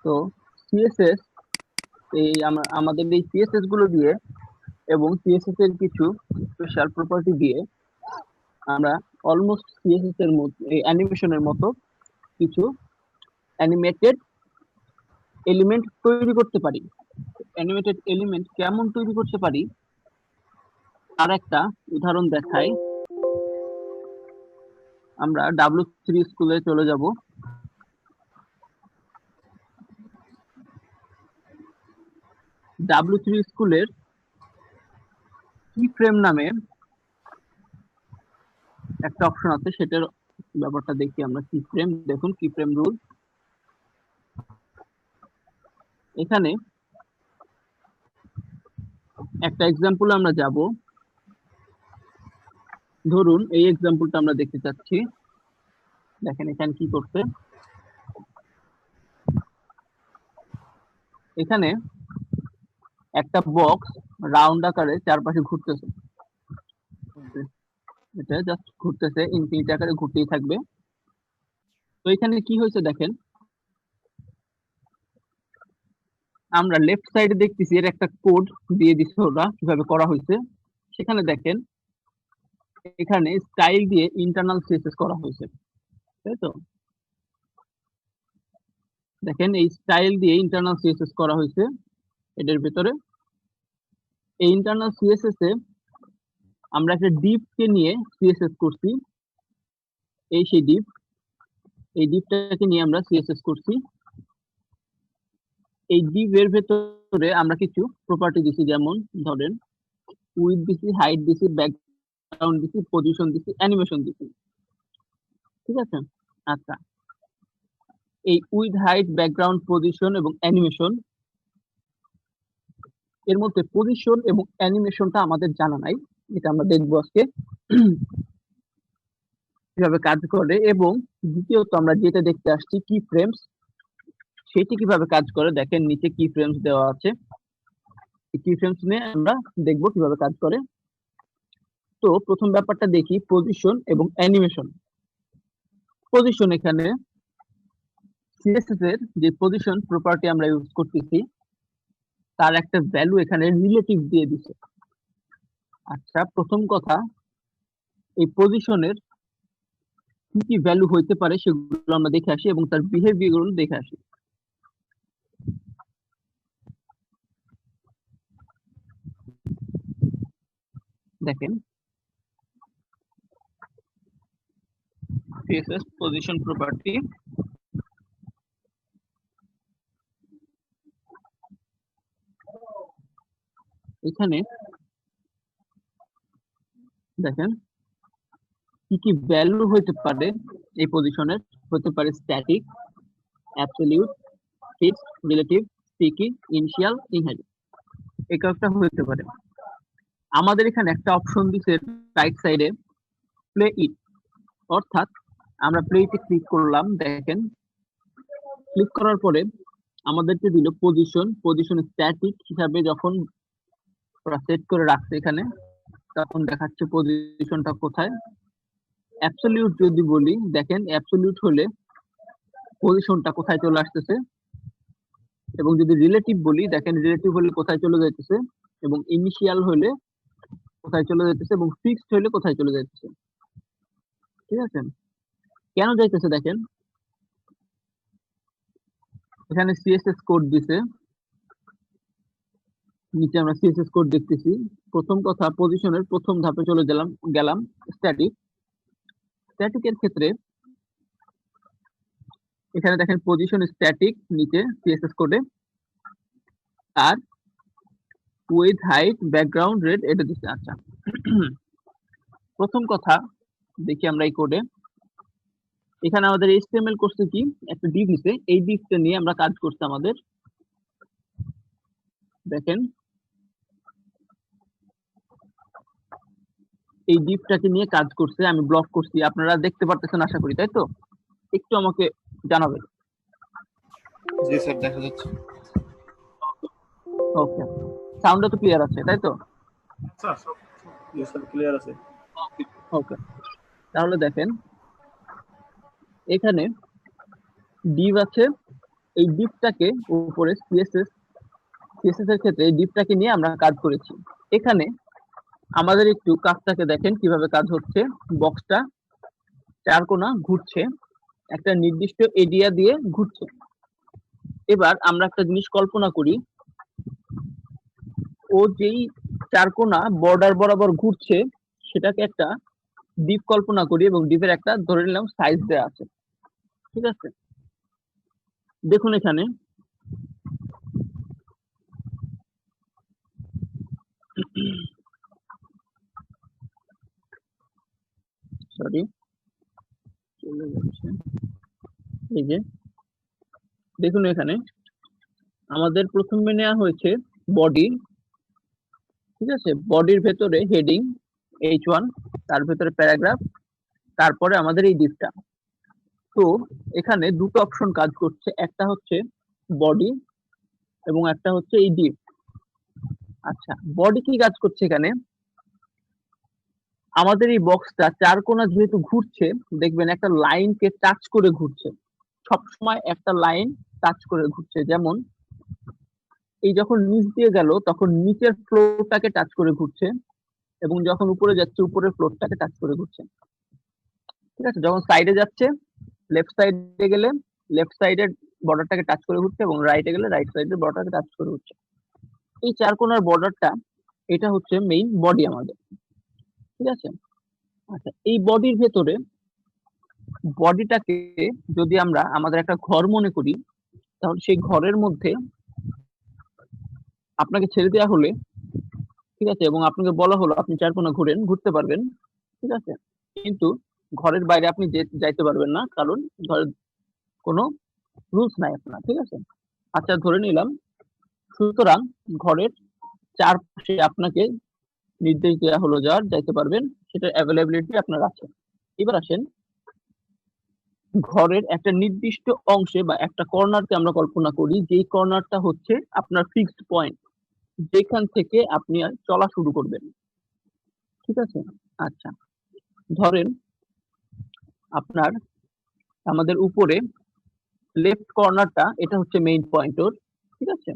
তো সিএসএস আমাদের এই সিএসএস গুলো দিয়ে এবং সিএসএস এর কিছু স্পেশাল প্রপার্টি দিয়ে আমরা অলমোস্ট সিএসএস এর মতো এই অ্যানিমেশনের মতো কিছু অ্যানিমেটেড এলিমেন্ট তৈরি করতে পারি। অ্যানিমেটেড এলিমেন্ট কেমন তৈরি করতে পারি তার একটা উদাহরণ দেখাই। আমরা W3 স্কুলে চলে যাব। W3 স্কুলের কি ফ্রেম নামে একটা অপশন আছে, সেটার ব্যাপারটা দেখি আমরা। কি ফ্রেম, দেখুন কি ফ্রেম রুল। এখানে একটা এক্সাম্পল আমরা যাব। ধরুন এই এক্সাম্পলটা আমরা দেখতে চাচ্ছি। দেখেন এখানে কি করতে, এখানে একটা বক্স রাউন্ড আকারে চারপাশে ঘুরতেছে। এটা জাস্ট ঘুরতেছে, ইনফিনিটি আকারে ঘুরতেই থাকবে। তো এখানে কি হয়েছে দেখেন, আমরা লেফট সাইডে দেখতেছি এর একটা কোড দিয়ে দিচ্ছে ওরা, কিভাবে করা হয়েছে। সেখানে দেখেন এখানে স্টাইল দিয়ে ইন্টারনাল সিএসএস করা হয়েছে, তাই তো? দেখেন এই স্টাইল দিয়ে ইন্টারনাল সিএসএস করা হয়েছে এটার ভিতরে। এই ইন্টারনাল সিএসএস এ আমরা একটা ডিপ কে নিয়ে সিএসএস করছি। এই সেই ডিপ, এই ডিপটাকে নিয়ে আমরা সিএসএস করছি। এই ডিপ এর ভেতরে আমরা কিছু প্রপার্টি দিছি, যেমন ধরেন উইডথ দিছি, হাইট দিছি, ব্যাকগ্রাউন্ড দিছি, পজিশন দিছি, অ্যানিমেশন দিছি। ঠিক আছে? আচ্ছা, এই উইথ, হাইট, ব্যাকগ্রাউন্ড, পজিশন এবং অ্যানিমেশন, এর মধ্যে পজিশন এবং অ্যানিমেশনটা আমাদের জানা নাই। এটা আমরা দেখবো আজকে কিভাবে কাজ করে। এবং দ্বিতীয়ত আমরা যেটা দেখতে আসছি কি ফ্রেমস, সেটি কিভাবে কাজ করে। দেখেন নিচে কি ফ্রেমস দেওয়া আছে, কি ফ্রেমস নিয়ে আমরা দেখবো কিভাবে কাজ করে। তো প্রথম ব্যাপারটা দেখি পজিশন এবং অ্যানিমেশন। পজিশন, এখানে সিএসএস এর যে পজিশন প্রপার্টি আমরা ইউজ করতেছি তার একটা ভ্যালু এখানে রিলেটিভ দিয়ে দিছে। আচ্ছা, প্রথম কথা, এই পজিশনের কি কি ভ্যালু হইতে পারে সেগুলো আমরা দেখে আসি এবং তার বিহেভিয়ার গুলো দেখে আসি। দেখেন সিএসএস পজিশন প্রপার্টি, এখানে দেখেন কি কি ভ্যালু হইতে পারে এই পজিশনের। হতে পারে static, absolute, fixed, relative, sticky, initial, inherit. এই কয়েকটা হতে পারে। আমাদের এখানে একটা অপশন দিছে রাইট সাইডে, প্লে ইট। অর্থাৎ আমরা প্লে ইটে ক্লিক করলাম। দেখেন ক্লিক করার পরে আমাদেরকে দিল পজিশন স্ট্যাটিক হিসাবে যখন সেট করে রাখছে এখানে, তখন দেখাচ্ছে পজিশনটা কোথায়। অ্যাবসলিউট যদি বলি, দেখেন অ্যাবসলিউট হলে পজিশনটা কোথায় চলে আসতেছে। এবং যদি রিলেটিভ বলি, দেখেন রিলেটিভ হলে কোথায় চলে যাইতেছে, এবং ইনিশিয়াল হলে কোথায় চলে যাইতেছে, এবং ফিক্সড হলে কোথায় চলে যাইতেছে। ঠিক আছে? কেন যাইতেছে দেখেন, এখানে সিএসএস কোড দিছে, নিচে আমরা সিএসএস কোড দেখতেছি। প্রথম কথা, পজিশনের প্রথম ধাপে চলে গেলাম স্ট্যাটিক। স্ট্যাটিকের ক্ষেত্রে এখানে দেখেন পজিশন স্ট্যাটিক, নিচে সিএসএস কোডে, আর উইথ, হাইট, ব্যাকগ্রাউন্ড, রেড এটা দিচ্ছে। আচ্ছা, প্রথম কথা দেখি আমরা এই কোডে, এখানে আমাদের এইচটিএমএল করছে কি, একটা ডিভ নিছে, এই ডিভটা নিয়ে আমরা কাজ করছি আমাদের। দেখেন এই ডিভটাকে নিয়ে কাজ করছে, আমি ব্লক করছি, আপনারা দেখতে পারতেছেন আশা করি, তাই তো? একটু আমাকে জানাবেন। জি স্যার, দেখা যাচ্ছে। ওকে, সাউন্ডটা তো ক্লিয়ার আছে, তাই তো? জি স্যার, ক্লিয়ার আছে। ওকে, তাহলে দেখেন এখানে ডিভ আছে এই ডিপটাকে উপরে সিএসএস এর ক্ষেত্রে এই ডিপটাকে নিয়ে আমরা কাজ করেছি। এখানে আমাদের একটু কাজটাকে দেখেন কিভাবে কাজ হচ্ছে। বক্সটা চার কোণা ঘুরছে, একটা নির্দিষ্ট এরিয়া দিয়ে ঘুরছে। এবার আমরা একটা জিনিস কল্পনা করি, ও যেই চার কোণা বর্ডার বরাবর ঘুরছে সেটাকে একটা ডিপ কল্পনা করি এবং ডিপের একটা ধরে নিলাম সাইজ দেওয়া আছে। ঠিক আছে, দেখুন এখানে সরি চলে যাচ্ছে। এই যে দেখুন এখানে আমাদের প্রথমে নেওয়া হয়েছে বডি। ঠিক আছে, বডির ভেতরে হেডিং H1, তার ভেতরে প্যারাগ্রাফ, তারপরে আমাদের এই ডিপটা। তো এখানে দুটো অপশন কাজ করছে, একটা হচ্ছে বডি এবং একটা হচ্ছে এই ডিপ। আচ্ছা, বডি কি কাজ করছে এখানে? আমাদের এই বক্সটা চার কোণা যেহেতু ঘুরছে, দেখবেন একটা লাইনকে টাচ করে ঘুরছে, সবসময় একটা লাইন টাচ করে ঘুরছে। যেমন এই যখন নিচ দিয়ে গেল তখন নিচের ফ্লোরটাকে টাচ করে ঘুরছে, এবং যখন উপরে যাচ্ছে উপরের ফ্লোরটাকে টাচ করে ঘুরছে। ঠিক আছে, যখন সাইডে যাচ্ছে লেফট সাইডে গেলে লেফট সাইডের বর্ডারটাকে টাচ করে ঘুরছে, এবং রাইটে গেলে রাইট সাইডের বর্ডারটাকে টাচ করে ঘুরছে। এই চার কোণার বর্ডারটা এটা হচ্ছে মেইন বডি আমাদের। ঠিক আছে, আচ্ছা এই বডির ভেতরে বডিটাকে যদি আমরা আমাদের একটা ঘর মনে করি, তাহলে সেই ঘরের মধ্যে আপনাকে ছেড়ে দেওয়া হলে, ঠিক আছে, এবং আপনাকে বলা হলো আপনি চার কোণা ঘুরেন, ঘুরতে পারবেন। ঠিক আছে, কিন্তু ঘরের বাইরে আপনি যাইতে পারবেন না, কারণ ঘরের কোনো রুলস নাই আপনার। ঠিক আছে, আচ্ছা ধরে নিলাম, সুতরাং ঘরের চারপাশে আপনাকে নির্দেশ দেওয়া হলো যাইতে পারবেন, সেটার অ্যাভেলেবিলিটি আপনার আছে। এবার আসেন ঘরের একটা নির্দিষ্ট অংশে বা একটা কর্নারকে আমরা কল্পনা করি, যেই কর্নারটা হচ্ছে আপনার ফিক্সড পয়েন্ট, যেখান থেকে আপনি চলা শুরু করবেন। ঠিক আছে, আচ্ছা ধরেন আপনার আমাদের উপরে লেফট কর্নারটা এটা হচ্ছে মেইন পয়েন্ট ওর। ঠিক আছে,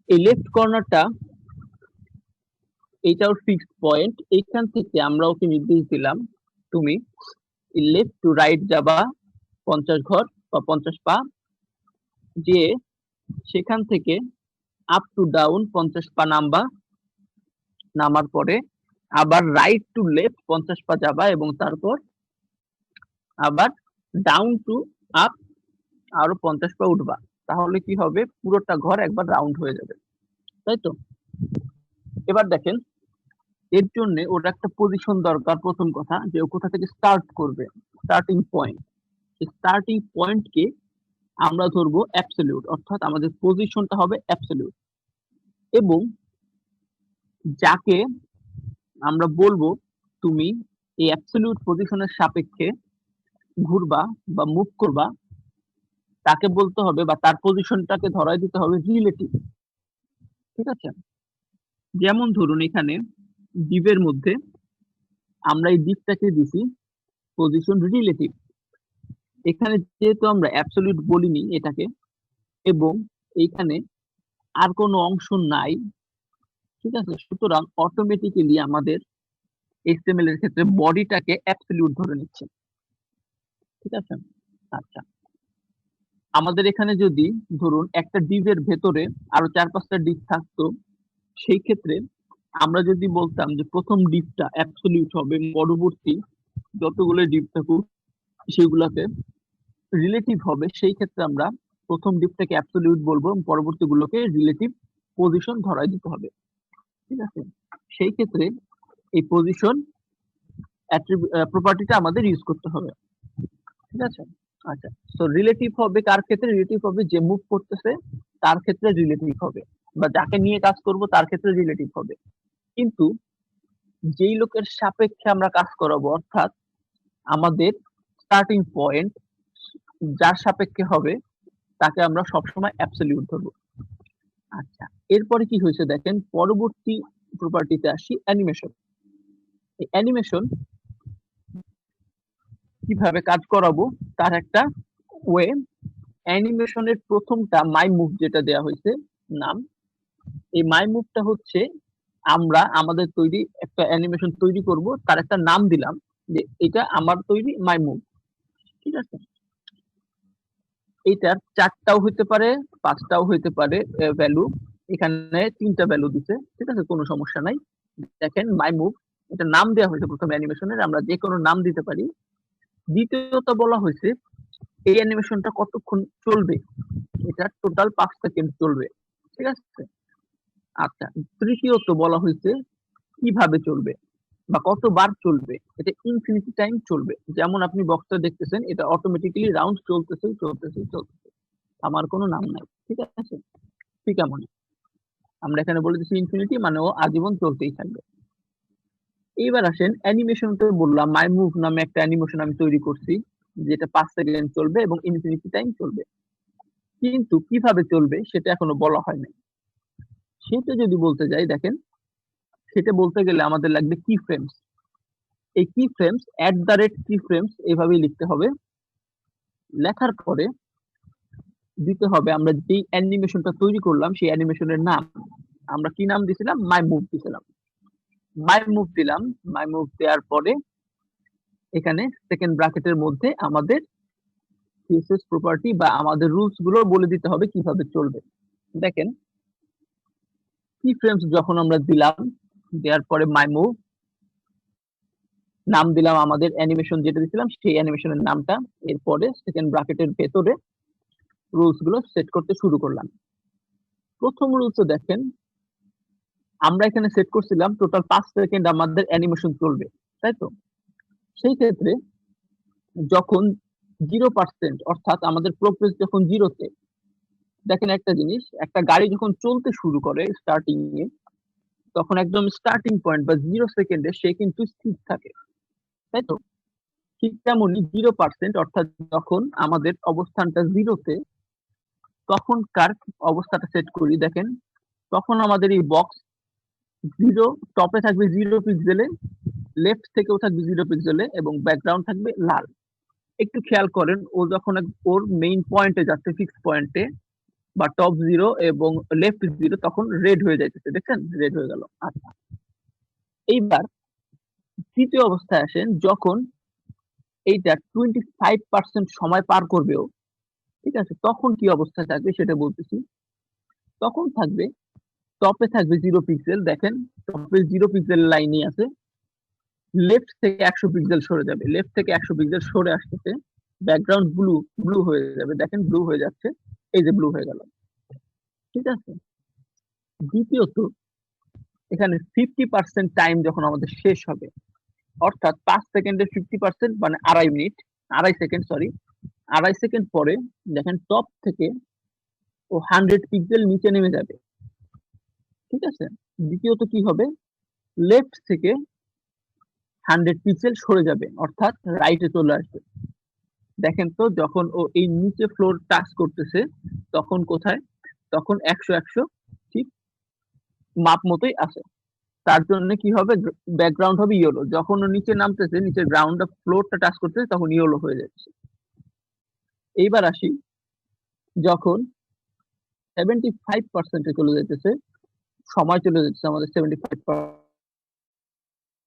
এই লেফট কর্নারটা এইটা ওর ফিক্সড পয়েন্ট। এইখান থেকে আমরা ওকে নির্দেশ দিলাম তুমি লেফট টু রাইট যাবা 50 ঘর বা 50 পা, যে সেখান থেকে আপ টু ডাউন 50 পা নামবা, নামার পরে আবার রাইট টু লেফট 50 পা যাবা, এবং তারপর আবার ডাউন টু আপ আরো 50 পা উঠবা। তাহলে কি হবে, পুরোটা ঘর একবার রাউন্ড হয়ে যাবে, তাই তো? এবার দেখেন এর জন্য ওর একটা পজিশন দরকার। প্রথম কথা যে ও কোথা থেকে স্টার্ট করবে, স্টার্টিং পয়েন্ট। স্টার্টিং পয়েন্টকে আমরা ধরবো অ্যাবসলিউট, অর্থাৎ আমাদের পজিশনটা হবে অ্যাবসলিউট, এবং যাকে আমরা বলবো তুমি এই অ্যাবসলিউট পজিশনের সাপেক্ষে ঘুরবা বা মুভ করবা, তাকে বলতে হবে বা তার পজিশনটাকে ধরায় দিতে হবে রিলেটিভ। ঠিক আছে, যেমন ধরুন এখানে ডিপের মধ্যে আমরা এই ডিপটাকে দিছি পজিশন রিলেটিভ। এখানে যেহেতু আমরা অ্যাবসলিউট বলিনি এটাকে, এবং এইখানে আর কোনো অংশ নাই, ঠিক আছে, সুতরাং অটোমেটিক্যালি আমাদের HTML এর ক্ষেত্রে বডিটাকে অ্যাবসলিউট ধরে নিচ্ছে। ঠিক আছে, আচ্ছা আমাদের এখানে যদি ধরুন একটা ডিপের ভেতরে আরো 4-5টা ডিপ থাকতো, সেই ক্ষেত্রে আমরা যদি বলতাম যে প্রথম ডিপটা অ্যাবসলিউট হবে, পরবর্তী যতগুলো ডিপ থাকুক সেগুলাতে রিলেটিভ হবে, সেই ক্ষেত্রে আমরা প্রথম ডিপটাকে অ্যাবসলিউট বলবো এবং পরবর্তীগুলোকে রিলেটিভ পজিশন ধরায় দিতে হবে। ঠিক আছে, সেই ক্ষেত্রে এই পজিশন প্রপার্টিটা আমাদের ইউজ করতে হবে। ঠিক আছে, আচ্ছা সো রিলেটিভ হবে কার ক্ষেত্রে? রিলেটিভ হবে যে মুভ করতেছে তার ক্ষেত্রে রিলেটিভ হবে, বা যাকে নিয়ে কাজ করব তার ক্ষেত্রে রিলেটিভ হবে। কিন্তু যেই লোকের সাপেক্ষে আমরা কাজ করাবো, অর্থাৎ আমাদের স্টার্টিং পয়েন্ট যার সাপেক্ষে হবে, তাকে আমরা সবসময় অ্যাবসলিউট ধরবো। আচ্ছা এরপরে কি হয়েছে দেখেন, পরবর্তী প্রপার্টিতে আসি, অ্যানিমেশন। এই অ্যানিমেশন কিভাবে কাজ করাবো তার একটা ওয়ে অ্যানিমেশনের প্রথমটা মাই মুভ যেটা দেয়া হয়েছে নাম, এই মাই মুভটা হচ্ছে আমরা আমাদের তৈরি একটা অ্যানিমেশন তৈরি করব, তার একটা নাম দিলাম যে এটা আমার তৈরি মাই মুভ। ঠিক আছে, এইটার 4টাও হইতে পারে 5টাও হইতে পারে ভ্যালু, এখানে 3টা ভ্যালু দিছে। ঠিক আছে, কোনো সমস্যা নাই। দেখেন মাই মুভ, এটা নাম দেওয়া হয়েছে প্রথম অ্যানিমেশনের, আমরা যে কোনো নাম দিতে পারি। দ্বিতীয়ত বলা হয়েছে এই অ্যানিমেশনটা কতক্ষণ চলবে, এটা টোটাল 5 সেকেন্ড চলবে। ঠিক আছে, আচ্ছা। তৃতীয়ত বলা হয়েছে কিভাবে চলবে বা কতবার চলবে, এটা ইনফিনিটি টাইম চলবে। যেমন আপনি বক্সটা দেখতেছেন, এটা অটোমেটিক্যালি রাউন্ড চলতেছে চলতেছে চলতেছে, আমার কোনো নাম নাই। ঠিক আছে, ঠিক এমন আমরা এখানে বলে দিচ্ছি ইনফিনিটি, মানে ও আজীবন চলতেই থাকবে। এইবার আসেন অ্যানিমেশনতে বললাম মাই মুভ নামে একটা অ্যানিমেশন আমি তৈরি করছি, যেটা 5 সেকেন্ড চলবে এবং ইনফিনিটি টাইম চলবে। কিন্তু কিভাবে চলবে সেটা এখনো বলা হয় নাই। সেটা যদি বলতে যাই, দেখেন সেটা বলতে গেলে আমাদের লাগবে কি ফ্রেমস। এই কি ফ্রেমস @কি ফ্রেমস এইভাবেই লিখতে হবে। লেখার পরে দিতে হবে আমরা যেই অ্যানিমেশনটা তৈরি করলাম সেই অ্যানিমেশনের নাম। আমরা কি নাম দিছিলাম? মাই মুভ দিছিলাম। মাই মুভ দিলাম। মাই মুভ দেওয়ার পরে এখানে সেকেন্ড ব্র্যাকেটের মধ্যে আমাদের সিএসএস প্রপার্টি বা আমাদের রুলস গুলো বলে দিতে হবে কিভাবে চলবে। দেখেন কি ফ্রেমস যখন আমরা দিলাম, দেওয়ার পরে মাই মুভ নাম দিলাম আমাদের অ্যানিমেশন যেটা দিছিলাম সেই অ্যানিমেশনের নামটা, এরপরে সেকেন্ড ব্র্যাকেটের ভেতরে রুলস গুলো সেট করতে শুরু করলাম। প্রথম রুলস দেখেন আমরা এখানে সেট করছিলাম টোটাল 5 সেকেন্ড আমাদের অ্যানিমেশন চলবে, তাই তো? সেই ক্ষেত্রে যখন 0% অর্থাৎ আমাদের প্রোগ্রেস যখন জিরোতে, দেখেন একটা জিনিস, একটা গাড়ি যখন চলতে শুরু করে স্টার্টিং এ, তখন একদম স্টার্টিং পয়েন্ট বা 0 সেকেন্ডে সে কিন্তু স্থির থাকে, তাই তো? ঠিক তেমনই 0% অর্থাৎ যখন আমাদের অবস্থানটা জিরোতে, তখনকার অবস্থাটা সেট করি। দেখেন তখন আমাদের এই বক্স জিরো টপে থাকবে 0 পিক্সেলে, লেফট থেকেও থাকবে 0 পিক্সেলে এবং ব্যাকগ্রাউন্ড থাকবে লাল। একটু খেয়াল করেন, ও যখন ওর মেইন পয়েন্টে যাচ্ছে, ফিক্স পয়েন্টে বা টপ 0 এবং লেফট 0, তখন রেড হয়ে যাইতেছে, দেখছেন রেড হয়ে গেল। আচ্ছা, এইবার তৃতীয় অবস্থায় আসেন, যখন এইটা 25% সময় পার করবেও, ঠিক আছে, তখন কি অবস্থায় থাকবে সেটা বলতেছি। তখন থাকবে টপে থাকবে 0 পিক্সেল, দেখেন টপে 0 পিক্সেল লাইনই আছে, লেফট থেকে 100 পিক্সেল সরে যাবে, লেফট থেকে 100 পিক্সেল সরে আসতেছে, ব্যাকগ্রাউন্ড ব্লু ব্লু হয়ে যাবে, দেখেন ব্লু হয়ে যাচ্ছে, এই যে ব্লু হয়ে গেল। ঠিক আছে, দ্বিতীয়ত এখানে 50% টাইম যখন আমাদের শেষ হবে, অর্থাৎ 5 সেকেন্ডের 50% মানে 2.5 মিনিট, 2.5 সেকেন্ড, সরি 2.5 সেকেন্ড পরে দেখেন টপ থেকে ও 100 পিক্সেল নিচে নেমে যাবে। ঠিক আছে, দ্বিতীয়ত কি হবে, লেফট থেকে 100 পিক্সেল সরে যাবে, অর্থাৎ রাইটে চলে আসবে। দেখেন তো যখন ও এই নিচে ফ্লোর টাচ করতেছে তখন কোথায়, তখন 100 ঠিক মাপ মতোই আছে। তার জন্য কি হবে, ব্যাকগ্রাউন্ড হবে ইয়েলো। যখন ও নিচে নামতেছে, নিচের গ্রাউন্ড ফ্লোরটা টাচ করতেছে, তখন ইয়েলো হয়ে যাচ্ছে। এইবার আসি, যখন 75% চলে যেতেছে, সময় চলে যাচ্ছে আমাদের 75%,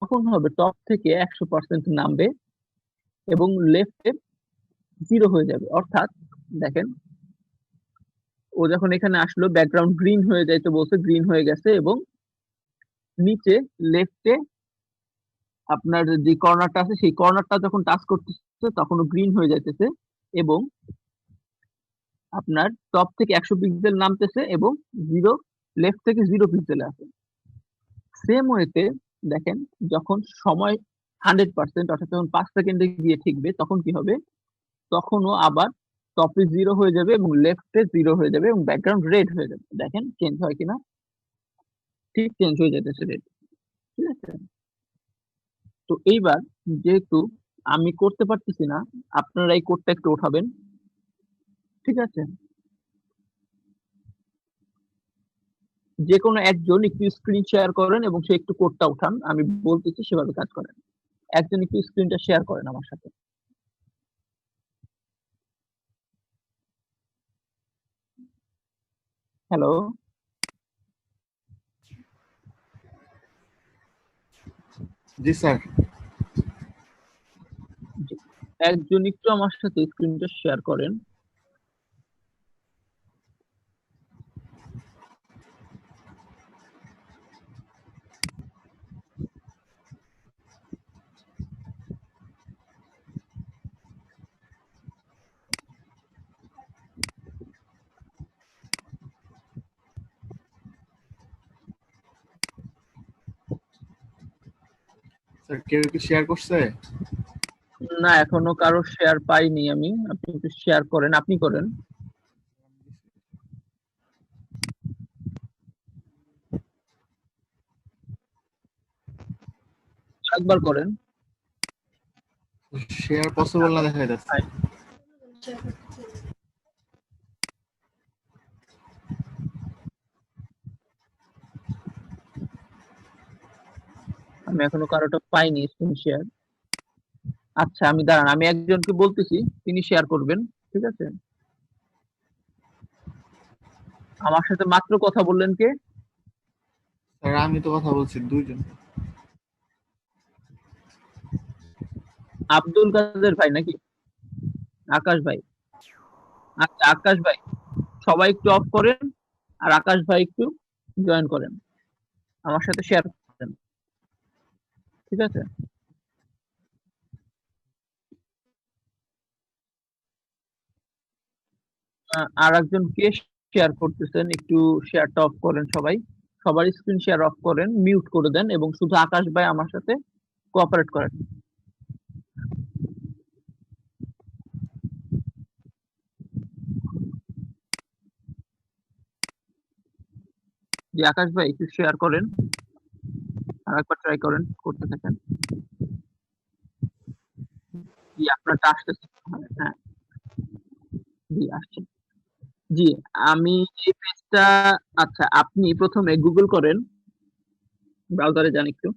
তখন হবে টপ থেকে 100% নামবে এবং লেফটে 0 হয়ে যাবে। অর্থাৎ দেখেন ও যখন এখানে আসলো ব্যাকগ্রাউন্ড গ্রিন হয়ে যাইতে বলছে, গ্রিন হয়ে গেছে, এবং নিচে লেফটে আপনার যে কর্নারটা আছে সেই কর্নারটা যখন টাচ করতেছে তখন গ্রিন হয়ে যাইতেছে, এবং আপনার টপ থেকে 100 পিক্সেল নামতেছে এবং 0, লেফট থেকে 0 পিক্সেলে আছে। সেম ওয়েতে দেখেন যখন সময় 100% অর্থাৎ যখন 5 সেকেন্ডে গিয়ে ঠিকবে, তখন কি হবে, তখনও আবার টপে 0 হয়ে যাবে এবং লেফটে 0 হয়ে যাবে এবং ব্যাকগ্রাউন্ড রেড হয়ে যাবে। দেখেন চেঞ্জ হয় কিনা, ঠিক চেঞ্জ হয়ে যাচ্ছে রেড। ঠিক আছে, তো এইবার যেহেতু আমি করতে পারতেছি না, আপনারা এই কোডটা একটু উঠাবেন। ঠিক আছে, যে কোনো একজন একটু স্ক্রিন শেয়ার করেন এবং সে একটু কোডটা উঠান, আমি বলতেছি সেভাবে কাজ করেন। একজন একটু স্ক্রিনটা শেয়ার করেন আমার সাথে। হ্যালো, জি স্যার। একজন একটু আমার সাথে স্ক্রিনটা শেয়ার করেন। স্যার কেউ কি শেয়ার করছে? না, এখনো কারো শেয়ার পাইনি আমি। আপনি একটু শেয়ার করেন, আপনি করেন। একবার করেন। শেয়ার পসিবল না দেখা যাচ্ছে। আমি এখনো কারোটা পাইনি স্ক্রিন শেয়ার। আচ্ছা, আমি দাঁড়ান, আমি একজনকে বলতেছি, তিনি শেয়ার করবেন। ঠিক আছে, আমার সাথে মাত্র কথা বললেন কে? স্যার আমি তো কথা বলছি দুইজন। আব্দুল কাদের ভাই নাকি আকাশ ভাই? আচ্ছা, আকাশ ভাই, সবাই একটু অফ করেন, আর আকাশ ভাই একটু জয়েন করেন, আমার সাথে শেয়ার করেন। ঠিক আছে, আর একজন কে শেয়ার করতেছেন, একটু শেয়ারটা অফ করেন সবাই। সবার স্ক্রিন শেয়ার অফ করেন, মিউট করে দেন, এবং শুধু আকাশ ভাই আমার সাথে কোঅপারেট করেন। যে আকাশ ভাই একটু শেয়ার করেন, আর একবার ট্রাই করেন, করতে থাকেন। জি, আপনারটা আসতেছে। হ্যাঁ, জি আসছে। জি, আমি এই পেজটা, আচ্ছা আপনি প্রথমে গুগল করেন, ব্রাউজারে যান একটু।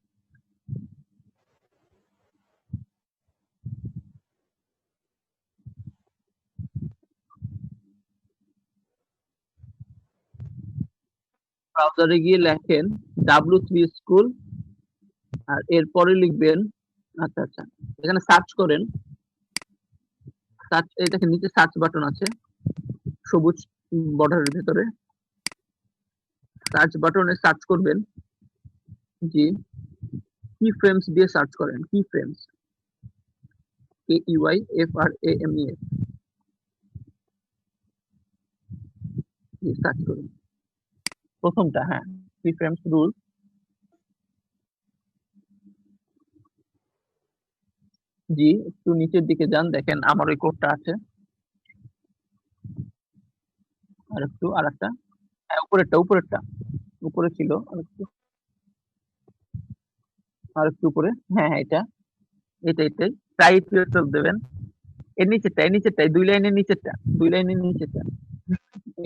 ব্রাউজারে গিয়ে লেখেন W3 স্কুল, আর এরপরে লিখবেন, আচ্ছা আচ্ছা, এখানে সার্চ করেন। সার্চ, এই দেখেন নিচে সার্চ বাটন আছে সবুজ বর্ডারের ভিতরে। সার্চ বাটনে সার্চ করবেন, জি, কি ফ্রেমস দিয়ে সার্চ করেন, কি ফ্রেমস, KEYFRAMES দিয়ে সার্চ করুন প্রথমটা। হ্যাঁ, কি ফ্রেমস রুল। জি, একটু নিচের দিকে যান, দেখেন আমার ওই কোডটা আছে। আর একটু, আর একটা, হ্যাঁ উপরেরটা, উপরেরটা উপরে ছিল, আর একটু উপরে। হ্যাঁ হ্যাঁ, এটা, এটাই ট্রাই ইট ইয়োরসেলফ দেবেন। এর নিচেরটা, এর নিচেরটা, দুই লাইনের নিচেরটা, দুই লাইনের নিচেরটা,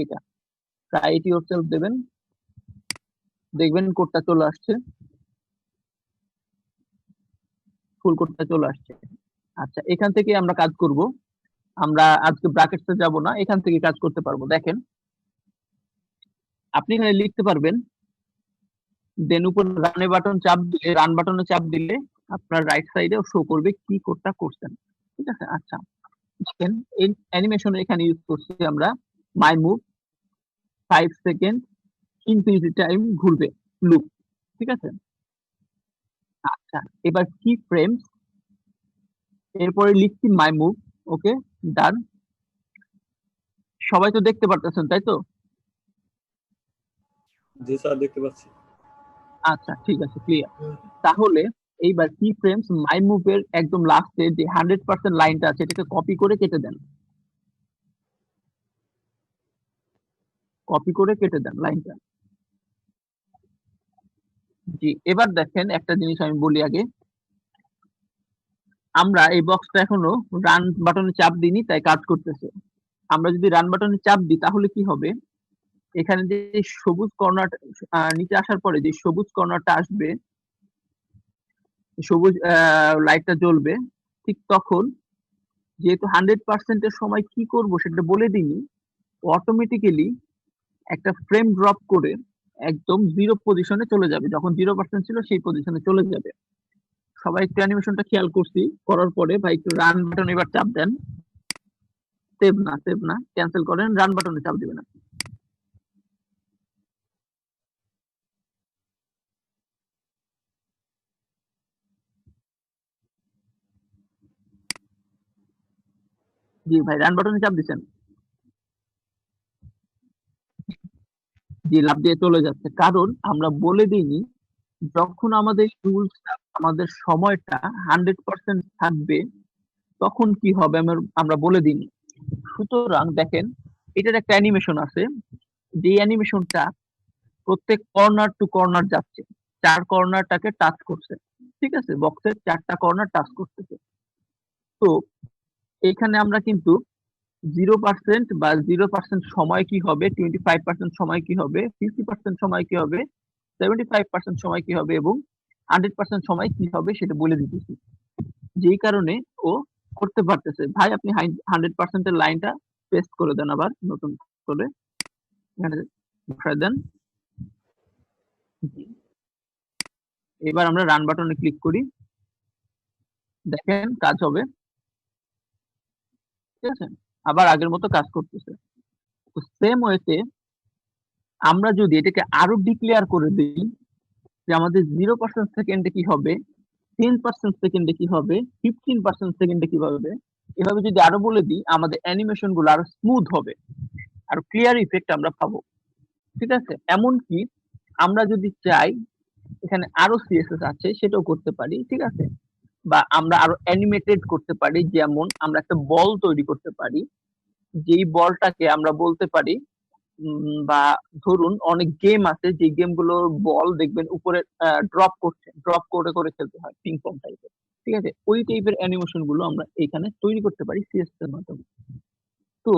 এইটা ট্রাই ইট ইয়োরসেলফ দেবেন, দেখবেন কোডটা চলে আসছে, ফুল কোডটা চলে আসছে। আচ্ছা, এখান থেকে আমরা কাজ করব। আমরা আজকে ব্র্যাকেটসে যাব না, এখান থেকে কাজ করতে পারবো। দেখেন, আপনি এখানে লিখতে পারবেন, দেন উপর রানে বাটন চাপ দিলে, রান বাটনে চাপ দিলে আপনার রাইট সাইডে শো করবে কি কোডটা করছেন। ঠিক আছে, আচ্ছা দেখেন, এই অ্যানিমেশন এখানে ইউজ করছি আমরা, মাই মুভ 5 সেকেন্ড ইনফিনিটি টাইম ঘুরবে, লুপ। ঠিক আছে, আচ্ছা এবার কি ফ্রেমস, এরপরে লিখছি মাই মুভ। ওকে, ডান। সবাই তো দেখতে পারতেছেন, তাই তো? জি স্যার দেখতে পাচ্ছি। আচ্ছা ঠিক আছে, ক্লিয়ার। তাহলে এইবার কি ফ্রেমস মাই মুভের একদম লাস্টে যে 100% লাইনটা আছে, এটাকে কপি করে কেটে দেন, কপি করে কেটে দেন লাইনটা। জি, এবার দেখেন একটা জিনিস আমি বলি আগে, আমরা এই বক্সটা এখনো রান বাটনে চাপ দিইনি, তাই কাজ করতেছে। আমরা যদি রান বাটনে চাপ দিই তাহলে কি হবে, এখানে যে সবুজ কর্নার, নিচে আসার পরে যে সবুজ কর্নারটা আসবে, সবুজ লাইটটা জ্বলবে, ঠিক তখন যেহেতু 100% এর সময় কি করব সেটা বলে দিইনি, অটোমেটিক্যালি একটা ফ্রেম ড্রপ করে একদম 0 পজিশনে চলে যাবে, যখন 0% ছিল সেই পজিশনে চলে যাবে। সবাই একটু অ্যানিমেশনটা খেয়াল করছি, করার পরে ভাই একটু রান বাটন এবার চাপ দেন। সেভ না ক্যান্সেল করেন, রান বাটনে চাপ দিবেন আপনি। জি ভাই, রান বাটনে চাপ দিচ্ছেন। জি, লাভ দিয়ে চলে যাচ্ছে, কারণ আমরা বলে দিইনি যখন আমাদের টুলস আমাদের সময়টা 100% থাকবে তখন কি হবে আমরা বলে দিইনি। সুতরাং দেখেন, এটার একটা অ্যানিমেশন আছে, যে অ্যানিমেশনটা প্রত্যেক কর্নার টু কর্নার যাচ্ছে, 4 কর্নারটাকে টাচ করছে, ঠিক আছে, বক্সের 4টা কর্নার টাচ করতেছে। তো এখানে আমরা কিন্তু 0% বা 0% সময় কি হবে, 25% সময় কি হবে, 50% সময় কি হবে, 75% সময় কি হবে এবং 100% সময় কি হবে সেটা বলে দিতেছি। যেই কারণে ও করতে পারতেছে। ভাই আপনি 100% এর লাইনটা পেস্ট করে দেন আবার নতুন করে, এখানে বসায় দেন। এবার আমরা রান বাটনে ক্লিক করি, দেখেন কাজ হবে, ঠিক আছে, আবার আগের মতো কাজ করতেছে। তো সেম ওয়েতে আমরা যদি এটাকে আরো ডিক্লেয়ার করে দিই যে আমাদের 0% সেকেন্ডে কি হবে, 10% সেকেন্ডে কি হবে, 15% সেকেন্ডে কি হবে, এভাবে যদি আরো বলে দিই আমাদের অ্যানিমেশন গুলো আরো স্মুথ হবে, আরো ক্লিয়ার ইফেক্ট আমরা পাবো, ঠিক আছে। এমনকি আমরা যদি চাই এখানে আরো সিএসএস আছে সেটাও করতে পারি, ঠিক আছে, বা আমরা আরো অ্যানিমেটেড করতে পারি, যেমন আমরা একটা বল তৈরি করতে পারি, যেই বলটাকে আমরা বলতে পারি বা ধরুন অনেক গেম আছে যে গেমগুলোর বল দেখবেন উপরে ড্রপ করছে, ড্রপ করে করে খেলতে হয় পিং পং টাইপের, ঠিক আছে, ওই টাইপের অ্যানিমেশন গুলো আমরা এখানে তৈরি করতে পারি সিএসএস এর মাধ্যমে। তো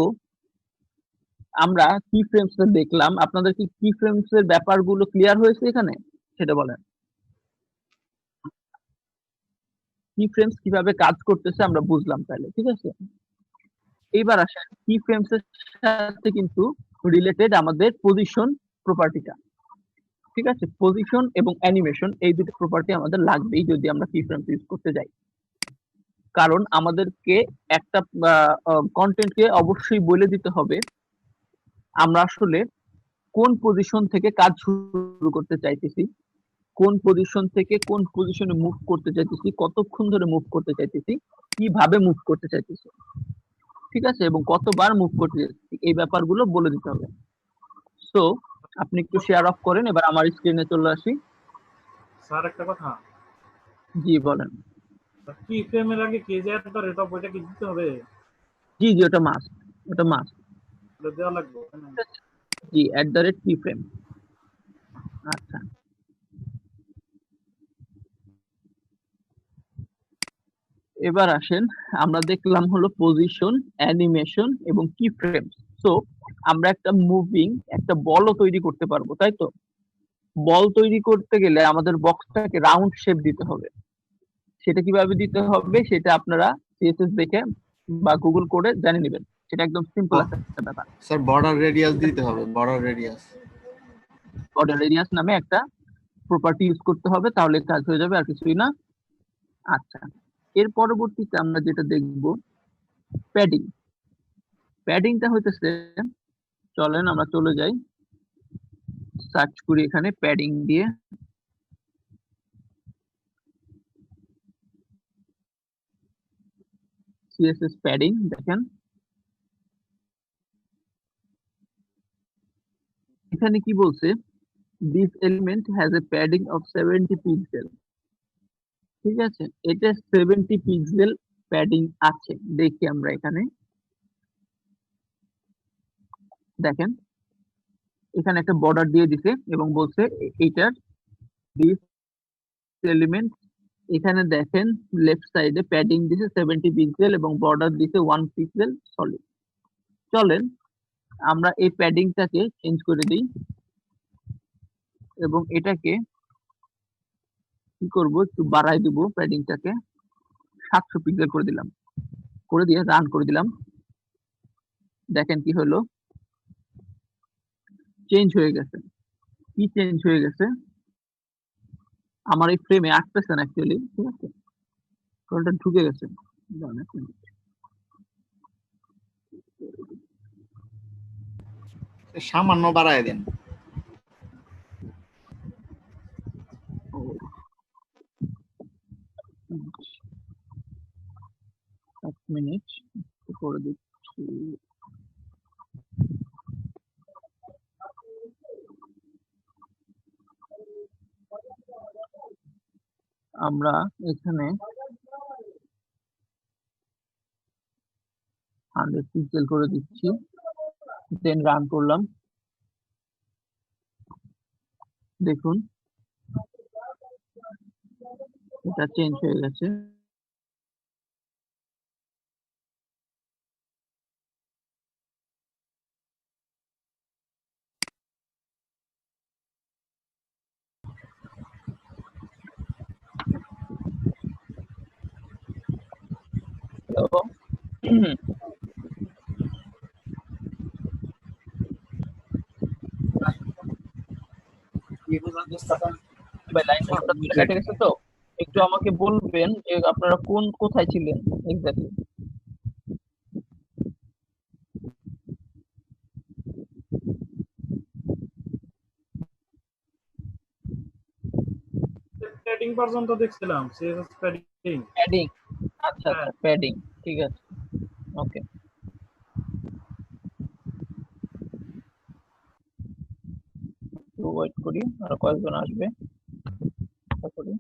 আমরা কি ফ্রেমস দেখলাম, আপনাদের কি কি ফ্রেমস এর ব্যাপারগুলো ক্লিয়ার হয়েছে এখানে সেটা বলেন। কি ফ্রেমস কিভাবে কাজ করতেছে আমরা বুঝলাম তাহলে, ঠিক আছে। এইবার আসেন কি ফ্রেমস এর সাথে কিন্তু রিলেটেড আমাদের পজিশন প্রপার্টিটা, ঠিক আছে, পজিশন এবং অ্যানিমেশন এই দুটো প্রপার্টি আমাদের লাগবেই যদি আমরা কি ফ্রেমস ইউজ করতে যাই, কারণ আমাদেরকে একটা কন্টেন্টকে অবশ্যই বলে দিতে হবে আমরা আসলে কোন পজিশন থেকে কাজ শুরু করতে চাইতেছি, কোন পজিশন থেকে কোন পজিশনে মুভ করতে চাইতেছি, কতক্ষণ ধরে মুভ করতে চাইতেছি, কিভাবে মুভ করতে চাইতেছি, ঠিক আছে, এবং কতবার মুভ করতে চাইতেছি, এই ব্যাপারগুলো বলে দিতে হবে। সো আপনি একটু শেয়ার অফ করেন, এবার আমার স্ক্রিনে চলে আসি। স্যার একটা কথা, জি বলেন। কি ফ্রেমের আগে কে যে এত রেট অফ ওইটা কি দিতে হবে? জি জি, ওটা মাস্ট, ওটা মাস্ট। ওটা দেওয়া লাগবে। জি, @কি ফ্রেম। আচ্ছা, এবার আসেন, আমরা দেখলাম হলো পজিশন, অ্যানিমেশন এবং কি ফ্রেমস। সো আমরা একটা মুভিং একটা বলও তৈরি করতে পারবো, তাই তো। বল তৈরি করতে গেলে আমাদের বক্সটাকে রাউন্ড শেপ দিতে হবে। সেটা কিভাবে দিতে হবে সেটা আপনারা সিএসএস দেখে বা গুগল করে জেনে নেবেন, সেটা একদম সিম্পল একটা ব্যাপার। স্যার বর্ডার রেডিয়াস দিতে হবে, বর্ডার রেডিয়াস। বর্ডার রেডিয়াস নামে একটা প্রপার্টি ইউজ করতে হবে, তাহলে কাজ হয়ে যাবে, আর কিছুই না। আচ্ছা, এর পরবর্তীতে আমরা যেটা দেখব প্যাডিং। প্যাডিংটা হইতেছে, চলেন আমরা চলে যাই, সার্চ করি এখানে প্যাডিং দিয়ে। সিএসএস প্যাডিং দেখেন, এখানে কি বলছে, this element has a padding of 70 pixel, ঠিক আছে, এটা 70 পিক্সেল প্যাডিং আছে। দেখি আমরা এখানে, দেখেন এখানে একটা বর্ডার দিয়ে দিছে এবং বলছে এইটার দিস এলিমেন্ট, এখানে দেখেন লেফট সাইডে প্যাডিং দিছে 70 পিক্সেল এবং বর্ডার দিছে 1 পিক্সেল সলিড। চলেন আমরা এই প্যাডিংটাকে চেঞ্জ করে দিই এবং এটাকে কি করব, একটু বাড়াই দিব, প্যাডিংটাকে 700 পিক্সেল করে দিলাম, করে দিয়ে রান করে দিলাম। দেখেন কি হলো, চেঞ্জ হয়ে গেছে। কি চেঞ্জ হয়ে গেছে? আমার এই ফ্রেমে আসতেছে না অ্যাকচুয়ালি, ঠিক আছে, কলটা ঢুকে গেছে। দাঁড়ান এক মিনিট। সামান্য বাড়ায় দেন। ও, এক মিনিট একটু করে দিচ্ছি। আমরা এখানে 100 পিক্সেল করে দিচ্ছি, দেন রান করলাম। দেখুন এটা চেঞ্জ হয়ে গেছে। তো ভাই লাইনটা হঠাৎ করে কেটে গেছে, তো একটু আমাকে বলবেন যে আপনারা কোথায় ছিলেন এক্স্যাক্টলি। প্যাডিং পর্যন্ত দেখছিলাম, সিএসএস প্যাডিং। প্যাডিং, আচ্ছা হ্যাঁ, আচ্ছা প্যাডিং, ঠিক আছে, ওকে। একটু ওয়েট করি, আর কয়েকজন আসবে, আশা করি।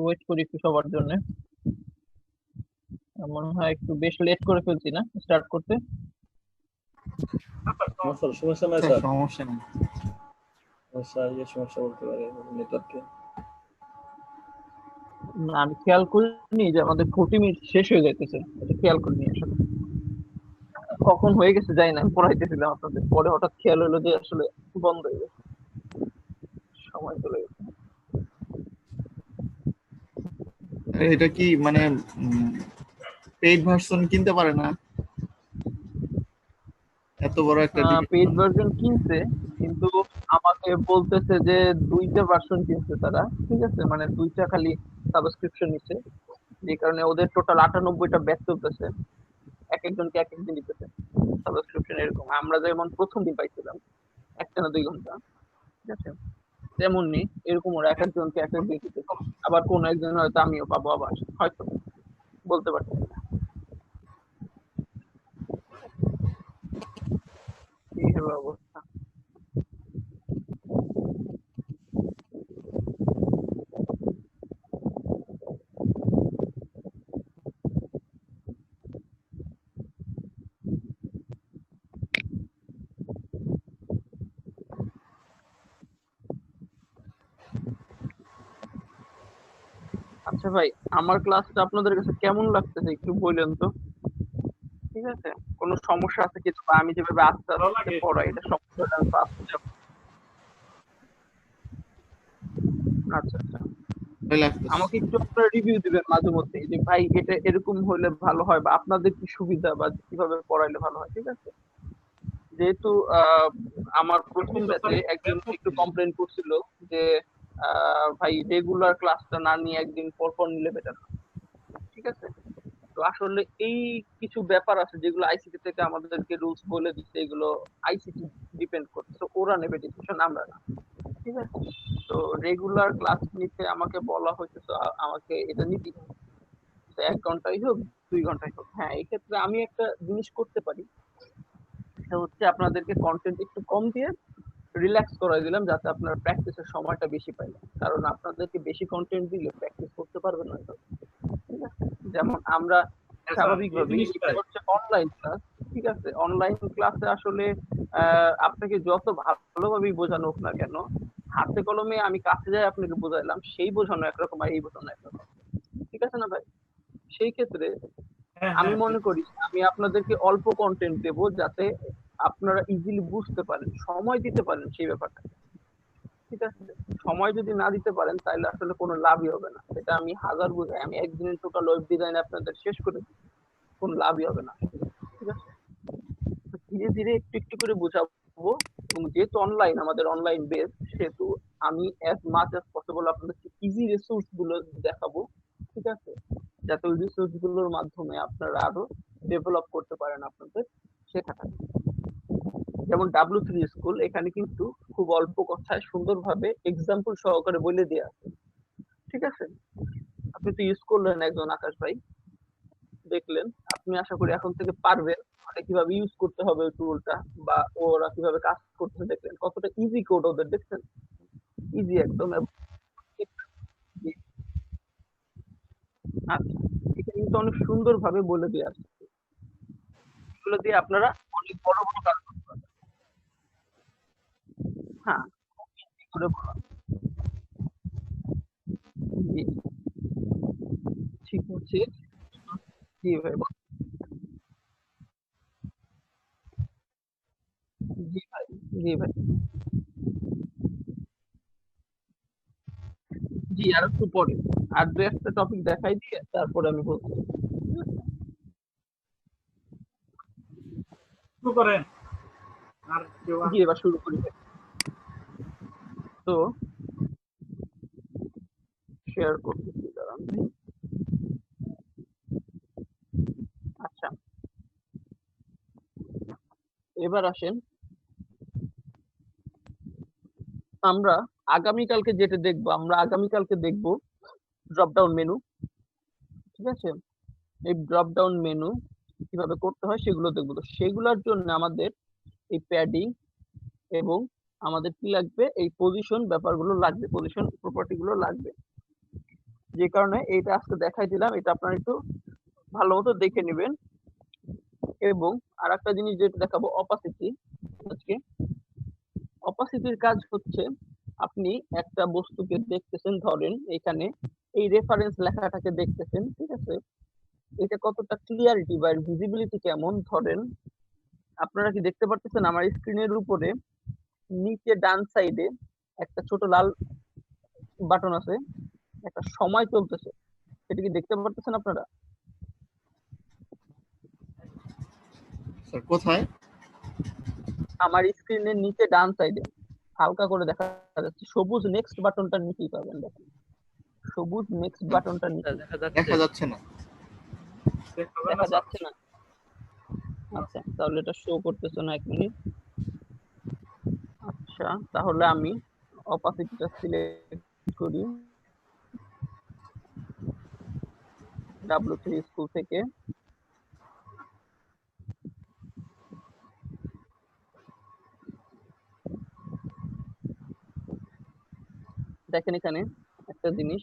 ওয়েট করি একটু সবার জন্য। মনে হয় একটু বেশ লেট করে ফেলছি না স্টার্ট করতে? সমস্যা নাই স্যার স্যার, সমস্যা নেই। সমস্যা বলতে পারে নেটওয়ার্কে। না, আমি খেয়াল করিনি যে আমাদের 40 মিনিট শেষ হয়ে যাইতেছে, এটা খেয়াল করিনি আসলে। কখন হয়ে গেছে জানি না, আমি পড়াইতেছিলাম আপনাদের, পরে হঠাৎ খেয়াল হলো যে আসলে বন্ধ হয়ে গেছে, সময় চলে গেছে। এটা কি মানে পেইড ভার্সন কিনতে পারে না? এত বড় একটা পেইড ডিভিশন। ভার্সন কিনছে, কিন্তু আমাকে বলতেছে যে 2টা ভার্সন কিনছে তারা, ঠিক আছে, মানে 2টা খালি সাবস্ক্রিপশন নিচ্ছে, যে কারণে ওদের টোটাল 98টা ব্যাচ চলতেছে, এক একজনকে এক একদিন দিতেছে সাবস্ক্রিপশন। এরকম আমরা যেমন প্রথম দিন পাইছিলাম 1 না 2 ঘন্টা, ঠিক আছে, তেমনি এরকম ওরা এক একজনকে এক এক দিন দিতেছে। আবার কোন একজন হয়তো আমিও পাবো, আবার হয়তো, বলতে পারছি না। এই হলো অবস্থা। আচ্ছা ভাই, আমার ক্লাসটা আপনাদের কাছে কেমন লাগতেছে একটু বললেন তো, ঠিক আছে? কোনো সমস্যা আছে কিছু, বা আমি যেভাবে আস্তে ভালো আস্তে লাগে। পড়াই এটা সমস্যাটা আমি পাচ্ছি না। আচ্ছা আচ্ছা, ভালোই লাগতেছে। আমাকে একটু আপনারা রিভিউ দিবেন মাঝে মধ্যে যে ভাই এটা এরকম হলে ভালো হয়, বা আপনাদের কি সুবিধা, বা কিভাবে পড়াইলে ভালো হয়, ঠিক আছে? যেহেতু আমার প্রথম আপনি তো স্যার ব্যাচে একজন ব্যস্ত একটু ছিলেন। কমপ্লেন করছিল যে ভাই রেগুলার ক্লাসটা না নিয়ে একদিন পর পর নিলে বেটার, ঠিক আছে? তো আসলে এই কিছু ব্যাপার আছে যেগুলো আইসিটি থেকে আমাদেরকে রুলস বলে দিচ্ছে, এগুলো আইসিটি ডিপেন্ড করছে, তো ওরা নেবে ডিসিশন, আমরা না। ঠিক আছে, তো রেগুলার ক্লাস নিতে আমাকে বলা হয়েছে, তো আমাকে এটা নিতে হবে। তো 1 ঘন্টাই হোক 2 ঘন্টাই হোক, হ্যাঁ এই ক্ষেত্রে আমি একটা জিনিস করতে পারি, সেটা হচ্ছে আপনাদেরকে কন্টেন্ট একটু কম দিয়ে রিল্যাক্স করাই দিলাম, যাতে আপনার প্র্যাকটিসের সময়টা বেশি পাই। কারণ আপনাদেরকে বেশি কন্টেন্ট দিলে প্র্যাকটিস করতে পারবেন না তো। ঠিক আছে, যেমন আমরা স্যার, স্বাভাবিকভাবেই এই জিনিসটাই। এটা হচ্ছে অনলাইন ক্লাস। ঠিক আছে, অনলাইন ক্লাসে আসলে আপনাকে যত ভালোভাবেই বোঝানো হোক না কেন, হাতে কলমে আমি কাছে যাই আপনাকে বোঝাইলাম, সেই বোঝানো একরকম আর এই বোঝানো একরকম। ঠিক আছে না ভাই? সেই ক্ষেত্রে হ্যাঁ আমি হ্যাঁ মনে করি আমি আপনাদেরকে অল্প কন্টেন্ট দেব, যাতে আপনারা ইজিলি বুঝতে পারেন, সময় দিতে পারেন সেই ব্যাপারটা। ঠিক আছে, সময় যদি না দিতে পারেন তাহলে আসলে কোনো লাভই হবে না। এটা আমি হাজার বোঝাই, আমি একদিনের টোটাল ওয়েব ডিজাইন আপনাদের শেষ করে দিই, কোনো লাভই হবে না। ঠিক আছে, তো ধীরে ধীরে একটু একটু করে বোঝাবো, এবং যেহেতু অনলাইন, আমাদের অনলাইন বেস, সেহেতু আমি অ্যাজ মাচ অ্যাজ পসিবল আপনাদেরকে ইজি রিসোর্স গুলো দেখাবো। ঠিক আছে, যাতে ওই রিসোর্স গুলোর মাধ্যমে আপনারা আরো ডেভেলপ করতে পারেন আপনাদের শেখাটা। যেমন W3 স্কুল, এখানে কিন্তু খুব অল্প কথায় সুন্দরভাবে এক্সাম্পল সহকারে বলে দেয়া আছে। ঠিক আছে, আপনি তো ইউজ করলেন একজন আকাশ ভাই, দেখলেন, আপনি আশা করি এখন থেকে পারবেন মানে কিভাবে ইউজ করতে হবে ওই টুলটা, বা ওরা কিভাবে কাজ করতেছে দেখলেন, কতটা ইজি কোড ওদের, দেখছেন ইজি একদম। আচ্ছা, এটা কিন্তু অনেক সুন্দর ভাবে বলে দেওয়া আছে, এগুলো দিয়ে আপনারা অনেক বড় বড় কাজ করতে পারবেন। হ্যাঁ, কি করে বলা, জি ঠিক আছে, জি ভাই জি ভাই, জি ভাই, জি আর একটু পরে, আর দু একটা টপিক দেখাই দিয়ে তারপরে আমি বলছি। শুরু করেন। আর কেউ জি এবার শুরু করি ভাই। তো শেয়ার করতেছি, দাঁড়ান। আচ্ছা, এবার আসেন আমরা আগামীকালকে যেটা দেখবো, আমরা আগামীকালকে দেখবো ড্রপ ডাউন মেনু। ঠিক আছে, এই ড্রপ ডাউন মেনু কিভাবে করতে হয় সেগুলো দেখবো। তো সেগুলোর জন্য আমাদের এই প্যাডিং এবং আমাদের কি লাগবে, এই পজিশন ব্যাপারগুলো লাগবে, পজিশন প্রপার্টি গুলো লাগবে। যে কারণে এইটা আজকে দেখাই দিলাম, এটা আপনারা একটু ভালো মতো দেখে নেবেন। এবং আর একটা জিনিস যেটা দেখাবো, অপাসিটি। আজকে অপাসিটির কাজ হচ্ছে, আপনি একটা বস্তুকে দেখতেছেন, ধরেন এখানে এই রেফারেন্স লেখাটাকে দেখতেছেন। ঠিক আছে, এটা কতটা ক্লিয়ারিটি বা ভিজিবিলিটি কেমন, ধরেন আপনারা কি দেখতে পারতেছেন আমার স্ক্রিনের উপরে নিচে ডান সাইডে একটা ছোট লাল বাটন আছে, একটা সময় চলতেছে, সেটা কি দেখতে পারতেছেন আপনারা? স্যার কোথায়? আমার স্ক্রিনের নিচে ডান সাইডে হালকা করে দেখা যাচ্ছে, সবুজ নেক্সট বাটনটার নিচেই পাবেন, দেখেন সবুজ নেক্সট বাটনটার নিচে দেখা যাচ্ছে। দেখা যাচ্ছে না। দেখা যাচ্ছে না? আচ্ছা, তাহলে এটা শো করতেছে না, 1 মিনিট। আচ্ছা, তাহলে আমি অপাসিটিটা সিলেক্ট করি W3 স্কুল থেকে। দেখেন এখানে একটা জিনিস,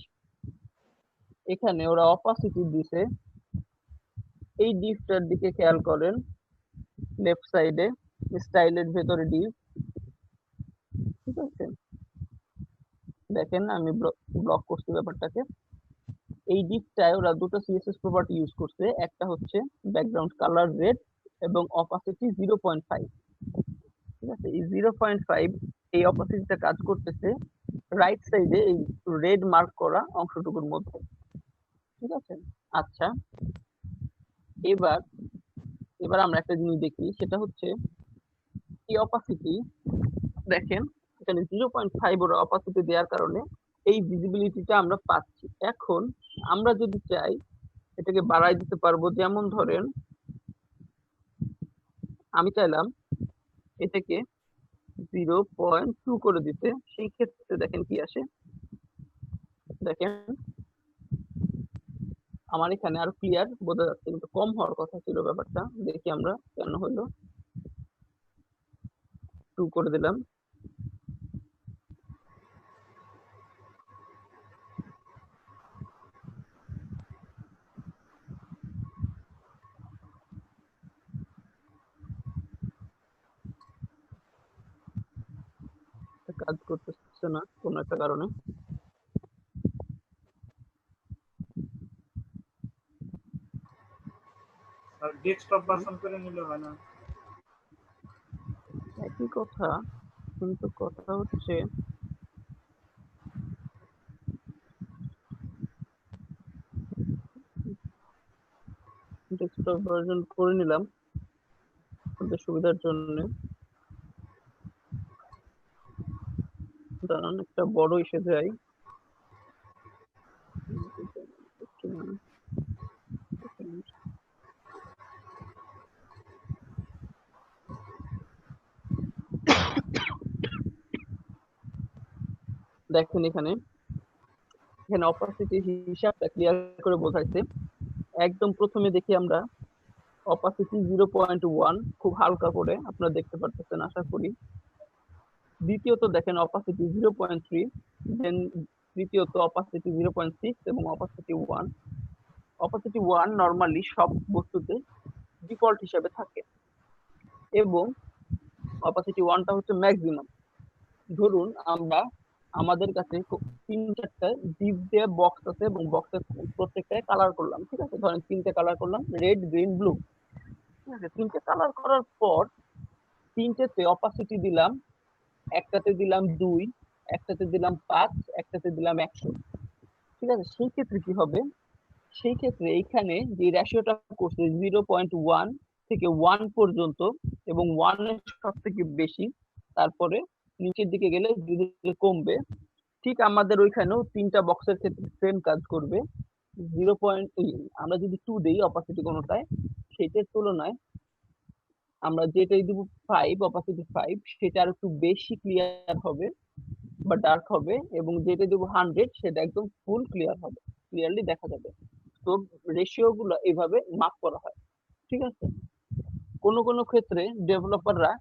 এখানে ওরা অপাসিটি দিছে, এই ডিপটার দিকে খেয়াল করেন, লেফট সাইডে স্টাইলের ভেতরে ডিপ। ঠিক আছে, দেখেন আমি ব্লক করছি ব্যাপারটাকে। এই ডিপটায় ওরা দুটো সিএসএস প্রপার্টি ইউজ করছে, একটা হচ্ছে ব্যাকগ্রাউন্ড কালার রেড এবং অপাসিটি 0.5। ঠিক আছে, এই 0.5 এই অপাসিটিটা কাজ করতেছে রাইট সাইডে এই রেড মার্ক করা অংশটুকুর মধ্যে। ঠিক আছে, আচ্ছা, এবার এবার আমরা একটা জিনিস দেখি, সেটা হচ্ছে এই অপাসিটি, দেখেন এখানে 0.5 ওরা অপাসিটি দেওয়ার কারণে এই ভিজিবিলিটিটা আমরা পাচ্ছি। এখন আমরা যদি চাই এটা এটাকে বাড়াই দিতে পারবো। যেমন ধরেন আমি চাইলাম এটাকে 0.2 করে দিতে, সেই ক্ষেত্রে দেখেন কি আসে। দেখেন আমার এখানে আরো ক্লিয়ার বোঝা যাচ্ছে, কিন্তু কম হওয়ার কথা ছিল ব্যাপারটা। দেখি আমরা কেন হলো। 2 করে দিলাম। কাজ করতেছে না কোনো একটা কারণে। আর ডেস্কটপ ভার্সন করে নিলে হয় না? একই কথা, কিন্তু কথা হচ্ছে ডেস্কটপ ভার্সন করে নিলাম আপনাদের সুবিধার জন্য। দাঁড়ান একটা বড় এসে যায়। দেখেন এখানে এখানে অপাসিটি হিসাবটা ক্লিয়ার করে বোঝাইছে। একদম প্রথমে দেখি আমরা অপাসিটি 0.1 খুব হালকা করে, আপনারা দেখতে পারতেছেন আশা করি। দ্বিতীয়ত দেখেন অপাসিটি 0.3, দেন তৃতীয়ত অপাসিটি 0.6 এবং অপাসিটি 1। অপাসিটি 1 নরমালি সব বস্তুতে ডিফল্ট হিসাবে থাকে এবং অপাসিটি 1টা হচ্ছে ম্যাক্সিমাম। ধরুন আমরা আমাদের কাছে 3-4টা ডিপ দিয়ে বক্স আছে এবং বক্সের প্রত্যেকটায় কালার করলাম, ঠিক আছে? ধরেন 3টে কালার করলাম, রেড, গ্রিন, ব্লু, ঠিক আছে? 3টে কালার করার পর 3টেতে অপাসিটি দিলাম, একটাতে দিলাম 2, একটাতে দিলাম 5, একটাতে দিলাম 100, ঠিক আছে? সেই ক্ষেত্রে কি হবে? সেই ক্ষেত্রে এইখানে যে রেশিওটা করছে 0.1 থেকে 1 পর্যন্ত এবং 1 এর সব থেকে বেশি, তারপরে নিচের দিকে গেলে ধীরে ধীরে কমবে। ঠিক আমাদের ওইখানেও 3টা বক্সের ক্ষেত্রে সেম কাজ করবে। 0. আমরা যদি 2 দেই অপাসিটি কোনোটায়, সেটার তুলনায় আমরা যেটাই দিব 5, অপাসিটি 5, সেটা আর একটু বেশি ক্লিয়ার হবে বা ডার্ক হবে, এবং যেটা দেবো 100 সেটা একদম ফুল ক্লিয়ার হবে, ক্লিয়ারলি দেখা যাবে। তো রেশিও গুলো এইভাবে মাপ করা হয়, ঠিক আছে? কোনো কোনো ক্ষেত্রে ডেভেলপাররা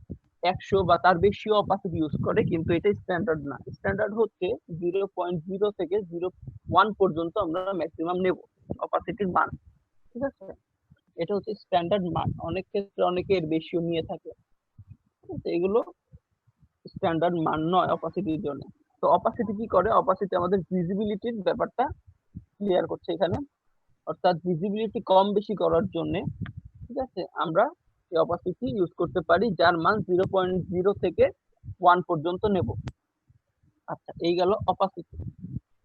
100 বা তার বেশিও অপাসিটি ইউজ করে, কিন্তু এটা স্ট্যান্ডার্ড না। স্ট্যান্ডার্ড হচ্ছে 0.0 থেকে 0.1 পর্যন্ত আমরা ম্যাক্সিমাম নেব অপাসিটির মান, ঠিক আছে? এটা হচ্ছে স্ট্যান্ডার্ড মান। অনেক ক্ষেত্রে অনেকে এর বেশিও নিয়ে থাকে, ঠিক আছে? এগুলো স্ট্যান্ডার্ড মান নয় অপাসিটির জন্য। তো অপাসিটি কি করে? অপাসিটি আমাদের ভিজিবিলিটির ব্যাপারটা ক্লিয়ার করছে এখানে, অর্থাৎ ভিজিবিলিটি কম বেশি করার জন্য, ঠিক আছে, আমরা এই অপাসিটি ইউজ করতে পারি, যার মান 0.0 থেকে 1 পর্যন্ত নেব। আচ্ছা, এই গেল অপাসিটি।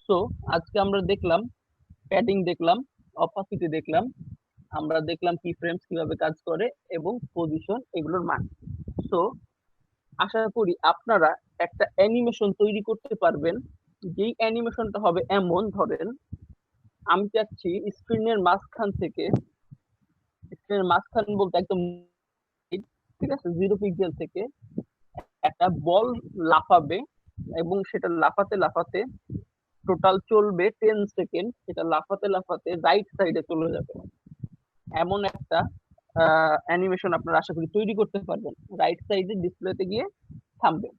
সো আজকে আমরা দেখলাম প্যাডিং, দেখলাম অপাসিটি, দেখলাম আমরা দেখলাম কি ফ্রেমস কিভাবে কাজ করে এবং পজিশন, এগুলোর মান। সো আশা করি আপনারা একটা অ্যানিমেশন তৈরি করতে পারবেন, যেই অ্যানিমেশনটা হবে এমন, ধরেন আমি চাচ্ছি স্ক্রিনের মাঝখান থেকে, স্ক্রিনের মাঝখান বলতে একদম, ঠিক আছে, 0 পিক্সেল থেকে একটা বল লাফাবে এবং সেটা লাফাতে লাফাতে টোটাল চলবে 10 সেকেন্ড, সেটা লাফাতে লাফাতে রাইট সাইডে চলে যাবে। এমন একটা অ্যানিমেশন আপনারা আশা করি তৈরি করতে পারবেন, রাইট সাইডে ডিসপ্লেতে গিয়ে থামবে।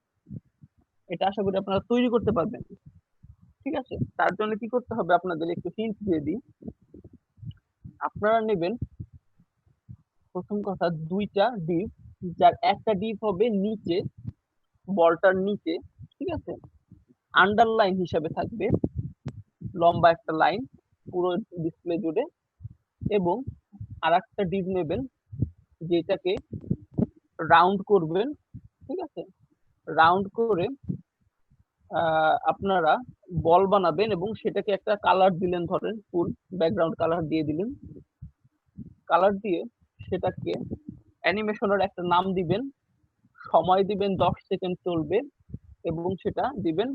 এটা আশা করি আপনারা তৈরি করতে পারবেন, ঠিক আছে? তার জন্য কি করতে হবে আপনাদের একটু হিন্ট দিয়ে দিই। আপনারা নেবেন প্রথম কথা 2টা ডিপ, যার একটা ডিপ হবে নিচে, বলটার নিচে, ঠিক আছে, আন্ডারলাইন হিসাবে থাকবে, লম্বা একটা লাইন পুরো ডিসপ্লে জুড়ে, এবং আরেকটা ডিপ নেবেন যেটাকে রাউন্ড করবেন, ঠিক আছে? রাউন্ড করে আপনারা বল বানাবেন এবং সেটাকে একটা কালার দিলেন, ধরেন ফুল ব্যাকগ্রাউন্ড কালার দিয়ে দিলেন। কালার দিয়ে সেটাকে অ্যানিমেশনের একটা নাম দিবেন, সময় দিবেন 10 সেকেন্ড চলবে, এবং সেটা দিবেন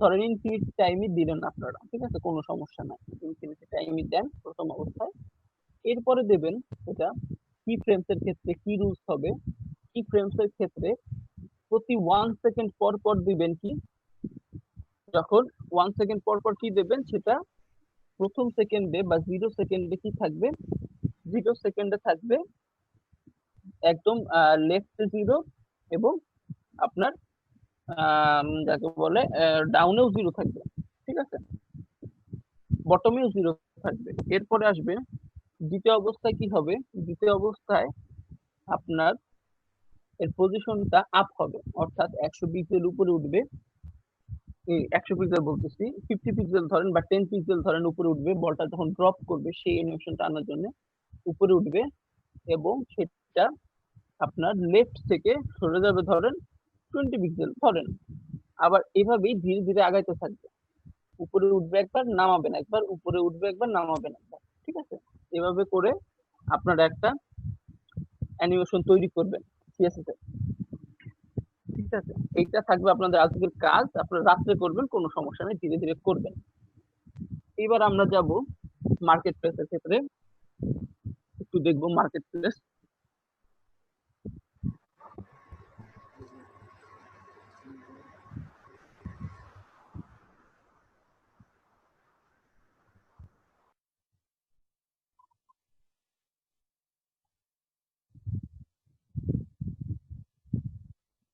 ধরেন ইনফিনিটি টাইমই দিলেন আপনারা, ঠিক আছে? কোনো সমস্যা নাই, ইনফিনিটি টাইমই দেন প্রথম অবস্থায়। এরপরে দেবেন এটা কি ফ্রেমস এর ক্ষেত্রে কি রুলস হবে। কি ফ্রেমস এর ক্ষেত্রে প্রতি 1 সেকেন্ড পর পর দিবেন কি, যখন 1 সেকেন্ড পর পর কি দেবেন সেটা প্রথম সেকেন্ডে বা 0 সেকেন্ডে কি থাকবে, 0 সেকেন্ডে থাকবে একদম লেফট 0 এবং আপনার যাকে বলে ডাউনেও 0 থাকবে, ঠিক আছে, বটমেও 0 থাকবে। এরপরে আসবে দ্বিতীয় অবস্থায় কি হবে, দ্বিতীয় অবস্থায় আপনার এর পজিশনটা আপ হবে, অর্থাৎ 100 পিক্সেল উপরে উঠবে। 100 পিক্সেল বলতেছি, 50 পিক্সেল ধরেন বা 10 পিক্সেল ধরেন উপরে উঠবে, বলটা যখন ড্রপ করবে সেই অ্যানিমেশনটা আনার জন্য উপরে উঠবে এবং সেটা আপনার লেফট থেকে সরে যাবে ধরেন 20 পিক্সেল ধরেন। আবার এভাবেই ধীরে ধীরে আগাইতে থাকবে, উপরে উঠবে একবার নামাবেন একবার, উপরে উঠবে একবার নামাবেন একবার, ঠিক আছে। এভাবে করে আপনারা একটা অ্যানিমেশন তৈরি করবেন সিএসএস এ, ঠিক আছে। এইটা থাকবে আপনাদের আজকের কাজ, আপনারা রাত্রে করবেন, কোনো সমস্যা নেই, ধীরে ধীরে করবেন। এবার আমরা যাব মার্কেট প্লেসের ক্ষেত্রে, একটু দেখবো মার্কেট প্লেস।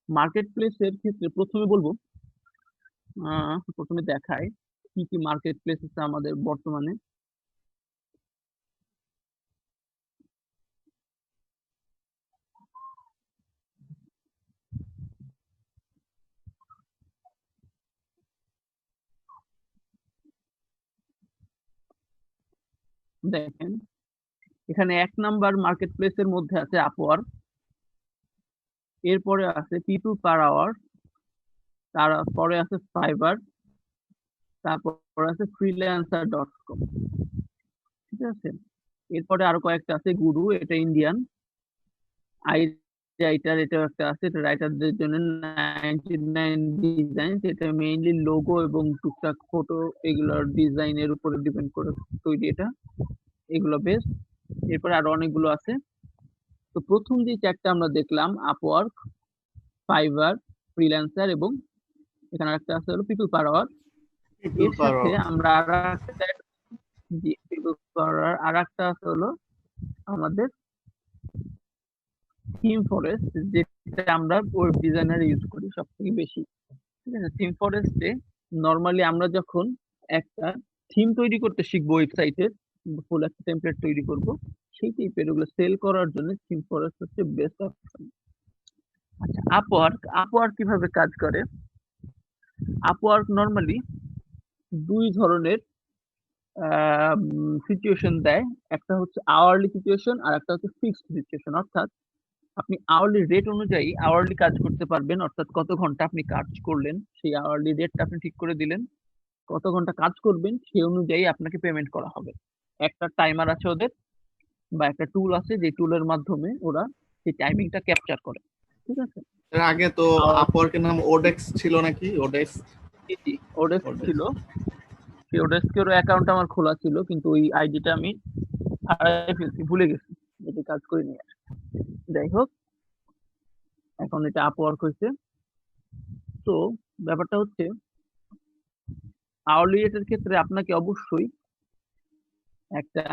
মার্কেট প্লেসের ক্ষেত্রে প্রথমে বলবো, প্রথমে দেখায় কি কি মার্কেট প্লেস আছে আমাদের বর্তমানে। দেখেন এখানে 1 নাম্বার মার্কেট প্লেসের মধ্যে আছে আপওয়ার্ক, এরপরে আছে পিপল পার আওয়ার, তারপরে আছে ফাইবার, তারপর আছে freelancer.com, ঠিক আছে। এরপরে আরো কয়েকটা আছে, গুরু, এটা ইন্ডিয়ান, আই রাইটার, এটা একটা আছে, এটা রাইটারদের জন্য, 99 ডিজাইন, এটা মেইনলি লোগো এবং টুকটাক ফটো এগুলোর ডিজাইনের উপরে ডিপেন্ড করে তৈরি, এটা এগুলো বেস্ট। এরপরে আরো অনেকগুলো আছে। তো প্রথম যে চারটা আমরা দেখলাম, আপওয়ার্ক, ফাইবার, ফ্রিল্যান্সার এবং এখানে একটা আছে হলো পিপল পার আওয়ার। People এর per সাথে hour। আমরা আর একটা আছে হলো আমাদের থিম ফরেস্ট, যেটা আমরা ওয়েব ডিজাইনার ইউজ করি সব থেকে বেশি, ঠিক আছে। থিম ফরেস্টে নর্মালি আমরা যখন একটা থিম তৈরি করতে শিখবো ওয়েবসাইটের, ফুল একটা টেমপ্লেট তৈরি করব, সেই টাইপের ওগুলো সেল করার জন্য থিম ফরেস্ট হচ্ছে বেস্ট অপশন। আচ্ছা, আপওয়ার্ক কিভাবে কাজ করে? আপওয়ার্ক নর্মালি 2 ধরনের সিচুয়েশন দেয়, একটা হচ্ছে আওয়ারলি সিচুয়েশন আর একটা হচ্ছে ফিক্সড সিচুয়েশন, অর্থাৎ আপনি আওয়ারলি রেট অনুযায়ী আওয়ারলি কাজ করতে পারবেন, অর্থাৎ কত ঘন্টা আপনি কাজ করলেন সেই আওয়ারলি রেটটা আপনি ঠিক করে দিলেন, কত ঘন্টা কাজ করবেন সেই অনুযায়ী আপনাকে পেমেন্ট করা হবে। একটা টাইমার আছে ওদের বা একটা টুল আছে, যে টুলের মাধ্যমে ওরা সেই টাইমিংটা ক্যাপচার করে, ঠিক আছে। এর আগে তো আপওয়ার্কের নাম ওডেক্স ছিল নাকি? ওডেক্স। ওডেস্ক ছিল, সেই ওডেস্কের অ্যাকাউন্ট আমার খোলা ছিল, কিন্তু ওই আইডিটা আমি হারাই ফেলছি, ভুলে গেছি, যদি কাজ করিনি আর। যাই হোক, এখন এটা আপওয়ার্ক হয়েছে। তো ব্যাপারটা হচ্ছে আওয়ারলি রেটের ক্ষেত্রে আপনাকে অবশ্যই একটা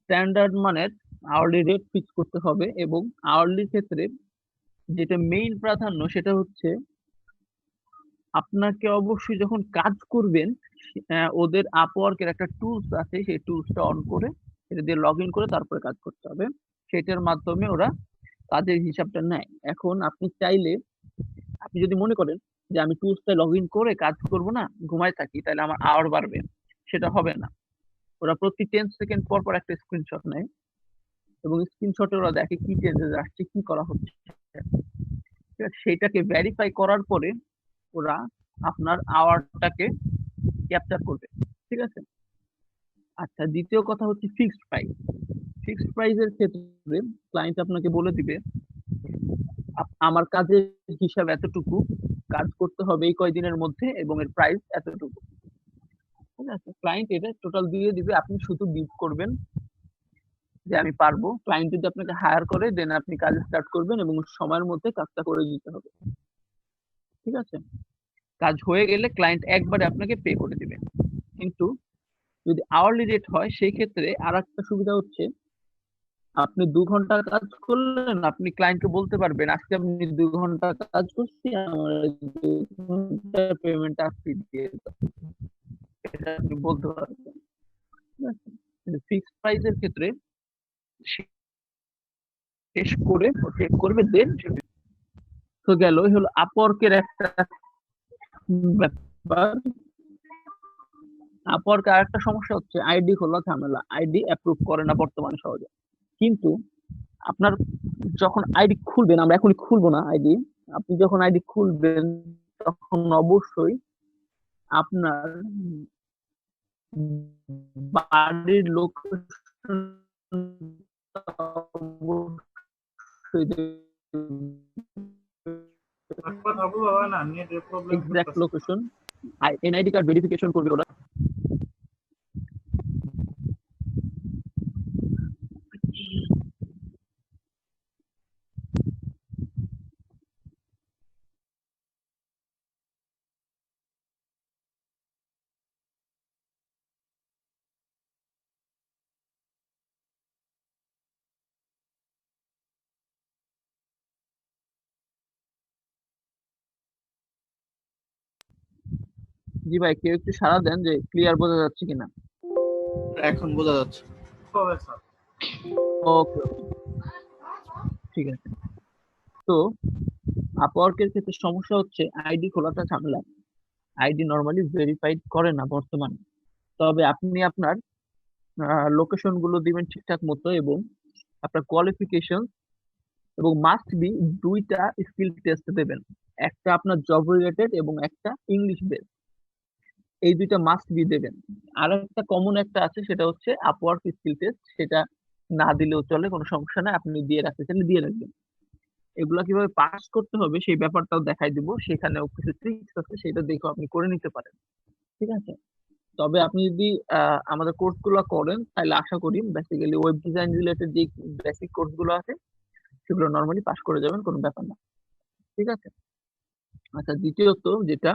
স্ট্যান্ডার্ড মানের আওয়ারলি রেট ফিক্স করতে হবে, এবং আওয়ারলির ক্ষেত্রে যেটা মেইন প্রাধান্য সেটা হচ্ছে আপনাকে অবশ্যই যখন কাজ করবেন ওদের আপওয়ার্কের একটা টুলস আছে, সেই টুলসটা অন করে সেটা দিয়ে লগ ইন করে তারপরে কাজ করতে হবে, সেটার মাধ্যমে ওরা কাজের হিসাবটা নেয়। এখন আপনি চাইলে, আপনি যদি মনে করেন যে আমি টুলসটা লগ ইন করে কাজ করব না, ঘুমায় থাকি, তাহলে আমার আওয়ার বাড়বে, সেটা হবে না। ওরা প্রতি 10 সেকেন্ড পর পর একটা স্ক্রিনশট নেয় এবং স্ক্রিনশটে ওরা দেখে কি চেঞ্জেস আসছে, কি করা হচ্ছে, ঠিক আছে? সেইটাকে ভেরিফাই করার পরে ওরা আপনার আওয়ারটাকে ক্যাপচার করবে, ঠিক আছে। আচ্ছা, দ্বিতীয় কথা হচ্ছে ফিক্সড প্রাইস। ফিক্সড প্রাইসের ক্ষেত্রে ক্লায়েন্ট আপনাকে বলে দিবে আমার কাজের হিসাব এতটুকু, কাজ করতে হবে এই কয়দিনের মধ্যে এবং এর প্রাইস এতটুকু, ঠিক আছে। ক্লায়েন্ট এটা টোটাল দিয়ে দিবে, আপনি শুধু বিল করবেন যে আমি পারবো। ক্লায়েন্ট যদি আপনাকে হায়ার করে দেন আপনি কাজ স্টার্ট করবেন এবং সময়ের মধ্যে কাজটা করে দিতে হবে। ঠিক আছে, কাজ হয়ে গেলে ক্লায়েন্ট একবারে আপনাকে পে করে দিবে। কিন্তু যদি আওয়ারলি রেট হয় সেই ক্ষেত্রে আর একটা সুবিধা হচ্ছে, আপনি 2 ঘন্টা কাজ করলেন, আপনি ক্লায়েন্টকে বলতে পারবেন আজকে আপনি 2 ঘন্টা কাজ করছি, আমার 2 ঘন্টার পেমেন্ট আজকে দিয়ে দাও। এটা আপনি বলতে পারবেন। ঠিক আছে, কিন্তু ফিক্সড প্রাইসের ক্ষেত্রে শেষ করে চেক করবে দেন। তো গেল হলো আপওয়ার্কের একটা ব্যাপার। আপওয়ার্ক আর একটা সমস্যা হচ্ছে আইডি খোলা ঝামেলা, আইডি অ্যাপ্রুভ করে না বর্তমানে সহজে। কিন্তু আপনার যখন আইডি খুলবেন, আমরা এখনই খুলবো না আইডি, আপনি যখন আইডি খুলবেন তখন অবশ্যই আপনার বাড়ির লোকেশন কথা বলা না, net problem exact location NID card verification করবে ওরা। জি ভাই, কেউ একটু সাড়া দেন যে ক্লিয়ার বোঝা যাচ্ছে কিনা। এখন বোঝা যাচ্ছে। হবে স্যার। ওকে, ঠিক আছে। তো আপওয়ার্কের ক্ষেত্রে সমস্যা হচ্ছে আইডি খোলাটা ঝামেলা, আইডি নরমালি ভেরিফাইড করে না বর্তমানে। তবে আপনি আপনার লোকেশন গুলো দিবেন ঠিকঠাক মতো এবং আপনার কোয়ালিফিকেশন এবং মাস্ট বি 2টা স্কিল টেস্ট দেবেন, একটা আপনার জব রিলেটেড এবং একটা ইংলিশ বেস। এই 2টা মাস্ট বি দেবেন। আর একটা কমন একটা আছে, সেটা হচ্ছে আপওয়ার্ক স্কিল টেস্ট, সেটা না দিলেও চলে, কোনো সমস্যা নাই, আপনি দিয়ে রাখতে চাইলে দিয়ে রাখবেন। এগুলা কিভাবে পাস করতে হবে সেই ব্যাপারটাও দেখাই দিব, সেখানেও কিছু ট্রিক্স আছে, সেটা দেখে আপনি করে নিতে পারেন। ঠিক আছে, তবে আপনি যদি আমাদের কোর্স গুলো করেন তাহলে আশা করি বেসিক্যালি ওয়েব ডিজাইন রিলেটেড যে বেসিক কোর্স গুলো আছে সেগুলো নর্মালি পাস করে যাবেন, কোনো ব্যাপার না। ঠিক আছে, আচ্ছা, দ্বিতীয়ত যেটা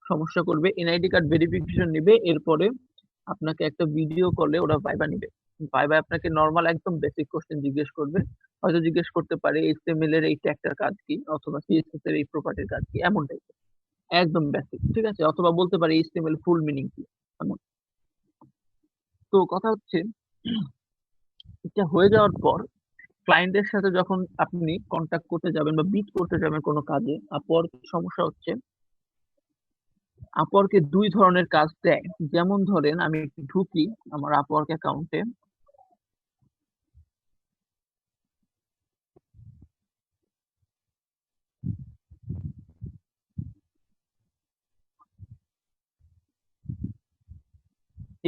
সমস্যা করবে, এনআইডি কার্ড ভেরিফিকেশন নেবে, এরপরে আপনাকে একটা ভিডিও কলে ওরা ভাইবা নিবে। ভাইবা আপনাকে নর্মাল একদম বেসিক কোশ্চেন জিজ্ঞেস করবে, হয়তো জিজ্ঞেস করতে পারে এইচটিএমএল এর এই ট্যাগটার কাজ কি, অথবা সিএসএস এর এই প্রপার্টির কাজ কি, এমন টাইপের একদম বেসিক। ঠিক আছে, অথবা বলতে পারে এইচটিএমএল ফুল মিনিং কি, এমন। তো কথা হচ্ছে, এটা হয়ে যাওয়ার পর ক্লায়েন্টের সাথে যখন আপনি কন্ট্যাক্ট করতে যাবেন বা বিট করতে যাবেন কোনো কাজে, আপওয়ার্ক সমস্যা হচ্ছে আপওয়ার্কে 2 ধরনের কাজ দেয়। যেমন ধরেন আমি একটু ঢুকি আমার আপওয়ার্ক অ্যাকাউন্টে,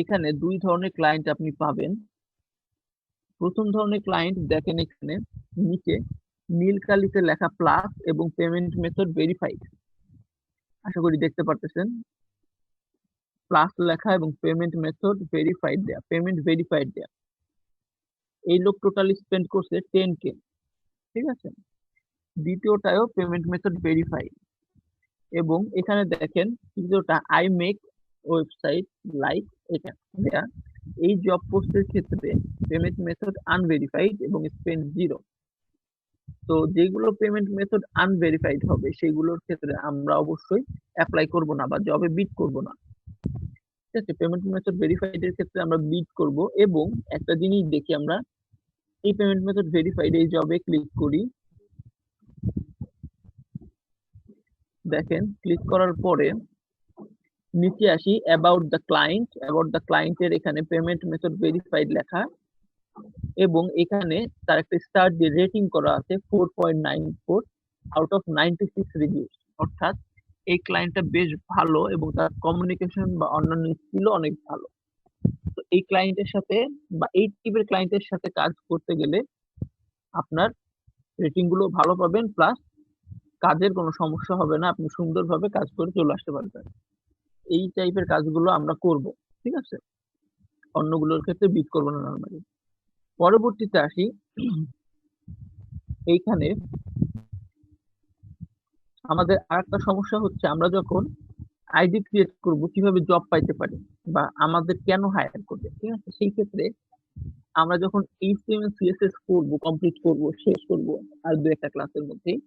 এখানে 2 ধরনের ক্লায়েন্ট আপনি পাবেন। প্রথম ধরনের ক্লায়েন্ট দেখেন এখানে নিচে নীল কালিতে লেখা প্লাস এবং পেমেন্ট মেথড ভেরিফাইড, আশা করি দেখতে পারতেছেন, প্লাস লেখা এবং পেমেন্ট মেথড ভেরিফাইড দেয়া, পেমেন্ট ভেরিফাইড দেয়া। এই লোক টোটাল স্পেন্ড করছে 10K। ঠিক আছে, দ্বিতীয়টাও পেমেন্ট মেথড ভেরিফাইড, এবং এখানে দেখেন তৃতীয়টা আই মেক ওয়েবসাইট লাইক, এটা দেয়া। এই জব পোস্টের ক্ষেত্রে পেমেন্ট মেথড আনভেরিফাইড এবং স্পেন্ড 0। তো যেগুলো পেমেন্ট মেথড আনভেরিফাইড হবে সেগুলোর ক্ষেত্রে আমরা অবশ্যই অ্যাপ্লাই করব না বা জবে বিড করব না। ঠিক আছে, পেমেন্ট মেথড ভেরিফাইড এর ক্ষেত্রে আমরা বিড করব। এবং একটা জিনিস দেখি, আমরা এই পেমেন্ট মেথড ভেরিফাইড এই জবে ক্লিক করি, দেখেন ক্লিক করার পরে নিচে আসি about the client, about the ক্লায়েন্টের এখানে পেমেন্ট মেথড ভেরিফাইড লেখা, এবং এখানে তার একটা স্টার দিয়ে রেটিং করা আছে 4.94 আউট অফ 96 রিভিউস। অর্থাৎ এই ক্লায়েন্টটা বেশ ভালো এবং তার কমিউনিকেশন বা অন্যান্য স্কিলও অনেক ভালো। তো এই ক্লায়েন্টের সাথে বা এই টাইপের ক্লায়েন্টের সাথে কাজ করতে গেলে আপনার রেটিং গুলো ভালো পাবেন, প্লাস কাজের কোনো সমস্যা হবে না, আপনি সুন্দরভাবে কাজ করে চলে আসতে পারবেন। এই টাইপের কাজগুলো আমরা করব। ঠিক আছে, অন্যগুলোর ক্ষেত্রে বিট করবো না নর্মালি। পরবর্তীতে আসি, এইখানে আমাদের আরেকটা সমস্যা হচ্ছে আমরা যখন আইডি ক্রিয়েট করব কিভাবে জব পাইতে পারি বা আমাদের কেন হায়ার করবে, ঠিক আছে? সেই ক্ষেত্রে আমরা যখন HTML CSS করব, কমপ্লিট করব, শেষ করব আর দু একটা ক্লাসের মধ্যেই,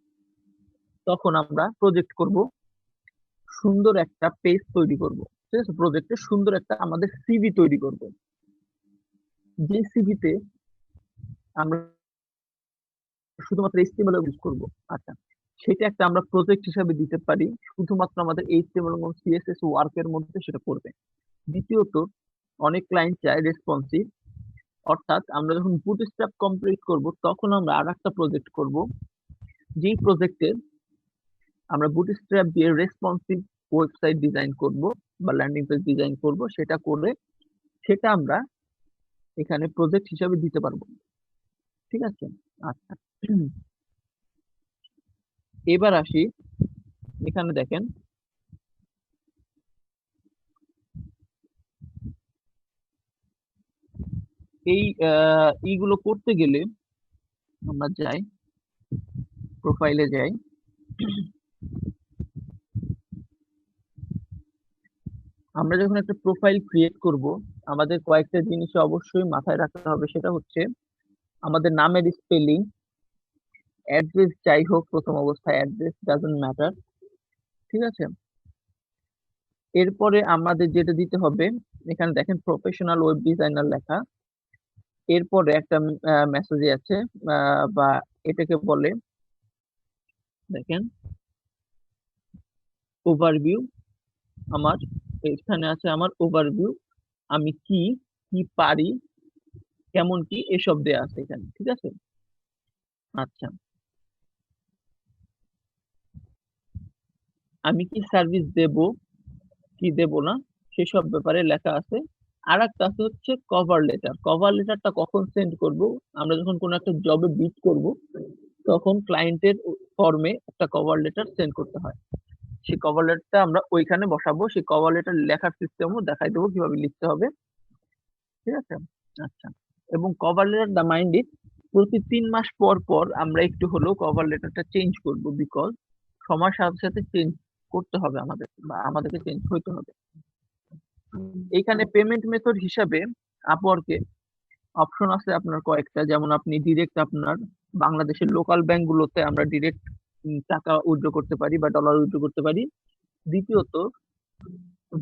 তখন আমরা প্রজেক্ট করব, সুন্দর একটা পেজ তৈরি করব, ঠিক আছে? প্রজেক্টে সুন্দর একটা আমাদের সিভি তৈরি করব, যে সিভিতে আমরা শুধুমাত্র HTML ইউজ করব। আচ্ছা, সেটা একটা আমরা প্রজেক্ট হিসাবে দিতে পারি, শুধুমাত্র আমাদের HTML এবং CSS ওয়ার্কের মধ্যে সেটা করবে। দ্বিতীয়ত, অনেক ক্লায়েন্ট চায় রেসপন্সিভ, অর্থাৎ আমরা যখন বুটস্ট্র্যাপ কমপ্লিট করব তখন আমরা আরেকটা প্রজেক্ট করব, যেই প্রজেক্টে আমরা বুটস্ট্র্যাপ দিয়ে রেসপন্সিভ ওয়েবসাইট ডিজাইন করব বা ল্যান্ডিং পেজ ডিজাইন করব, সেটা করে সেটা আমরা এখানে প্রজেক্ট হিসাবে দিতে পারবো, ঠিক আছে? আচ্ছা, এবার আসি, এখানে দেখেন এই এইগুলো করতে গেলে আমরা যাই, প্রোফাইলে যাই, আমরা যখন একটা প্রোফাইল ক্রিয়েট করব আমাদের কয়েকটা জিনিস অবশ্যই মাথায় রাখতে হবে। সেটা হচ্ছে আমাদের নামের স্পেলিং, অ্যাড্রেস যাই হোক, প্রথম অবস্থায় অ্যাড্রেস ডাজন্ট ম্যাটার, ঠিক আছে? এরপরে আমাদের যেটা দিতে হবে, এখানে দেখেন প্রফেশনাল ওয়েব ডিজাইনার লেখা, এরপরে একটা মেসেজ আছে বা এটাকে বলে, দেখেন ওভারভিউ, আমার এখানে আছে আমার ওভারভিউ, আমি কি কি পারি, কেমন কি, এসব দেয়া আছে এখানে, ঠিক আছে? আচ্ছা, আমি কি সার্ভিস দেব কি দেব না সেসব ব্যাপারে লেখা আছে। আর একটা আছে হচ্ছে কভার লেটার। কভার লেটারটা কখন সেন্ড করব, আমরা যখন কোনো একটা জবে বিড করব তখন ক্লায়েন্টের ফর্মে একটা কভার লেটার সেন্ড করতে হয়, সেই কভার লেটারটা আমরা ওইখানে বসাবো, সেই কভার লেটার লেখার সিস্টেমও দেখাই দেবো কিভাবে লিখতে হবে, ঠিক আছে? আচ্ছা, এবং cover letter the mind it, প্রতি 3 মাস পর পর আমরা একটু হলেও কভার লেটারটা চেঞ্জ করব, বিকজ সময়ের সাথে সাথে চেঞ্জ করতে হবে আমাদের বা আমাদেরকে চেঞ্জ হইতে হবে। এইখানে পেমেন্ট মেথড হিসাবে আপওয়ার্কে অপশন আছে আপনার কয়েকটা, যেমন আপনি ডিরেক্ট আপনার বাংলাদেশের লোকাল ব্যাংকগুলোতে আমরা ডিরেক্ট টাকা উইথড্র করতে পারি বা ডলার উইথড্র করতে পারি। দ্বিতীয়ত,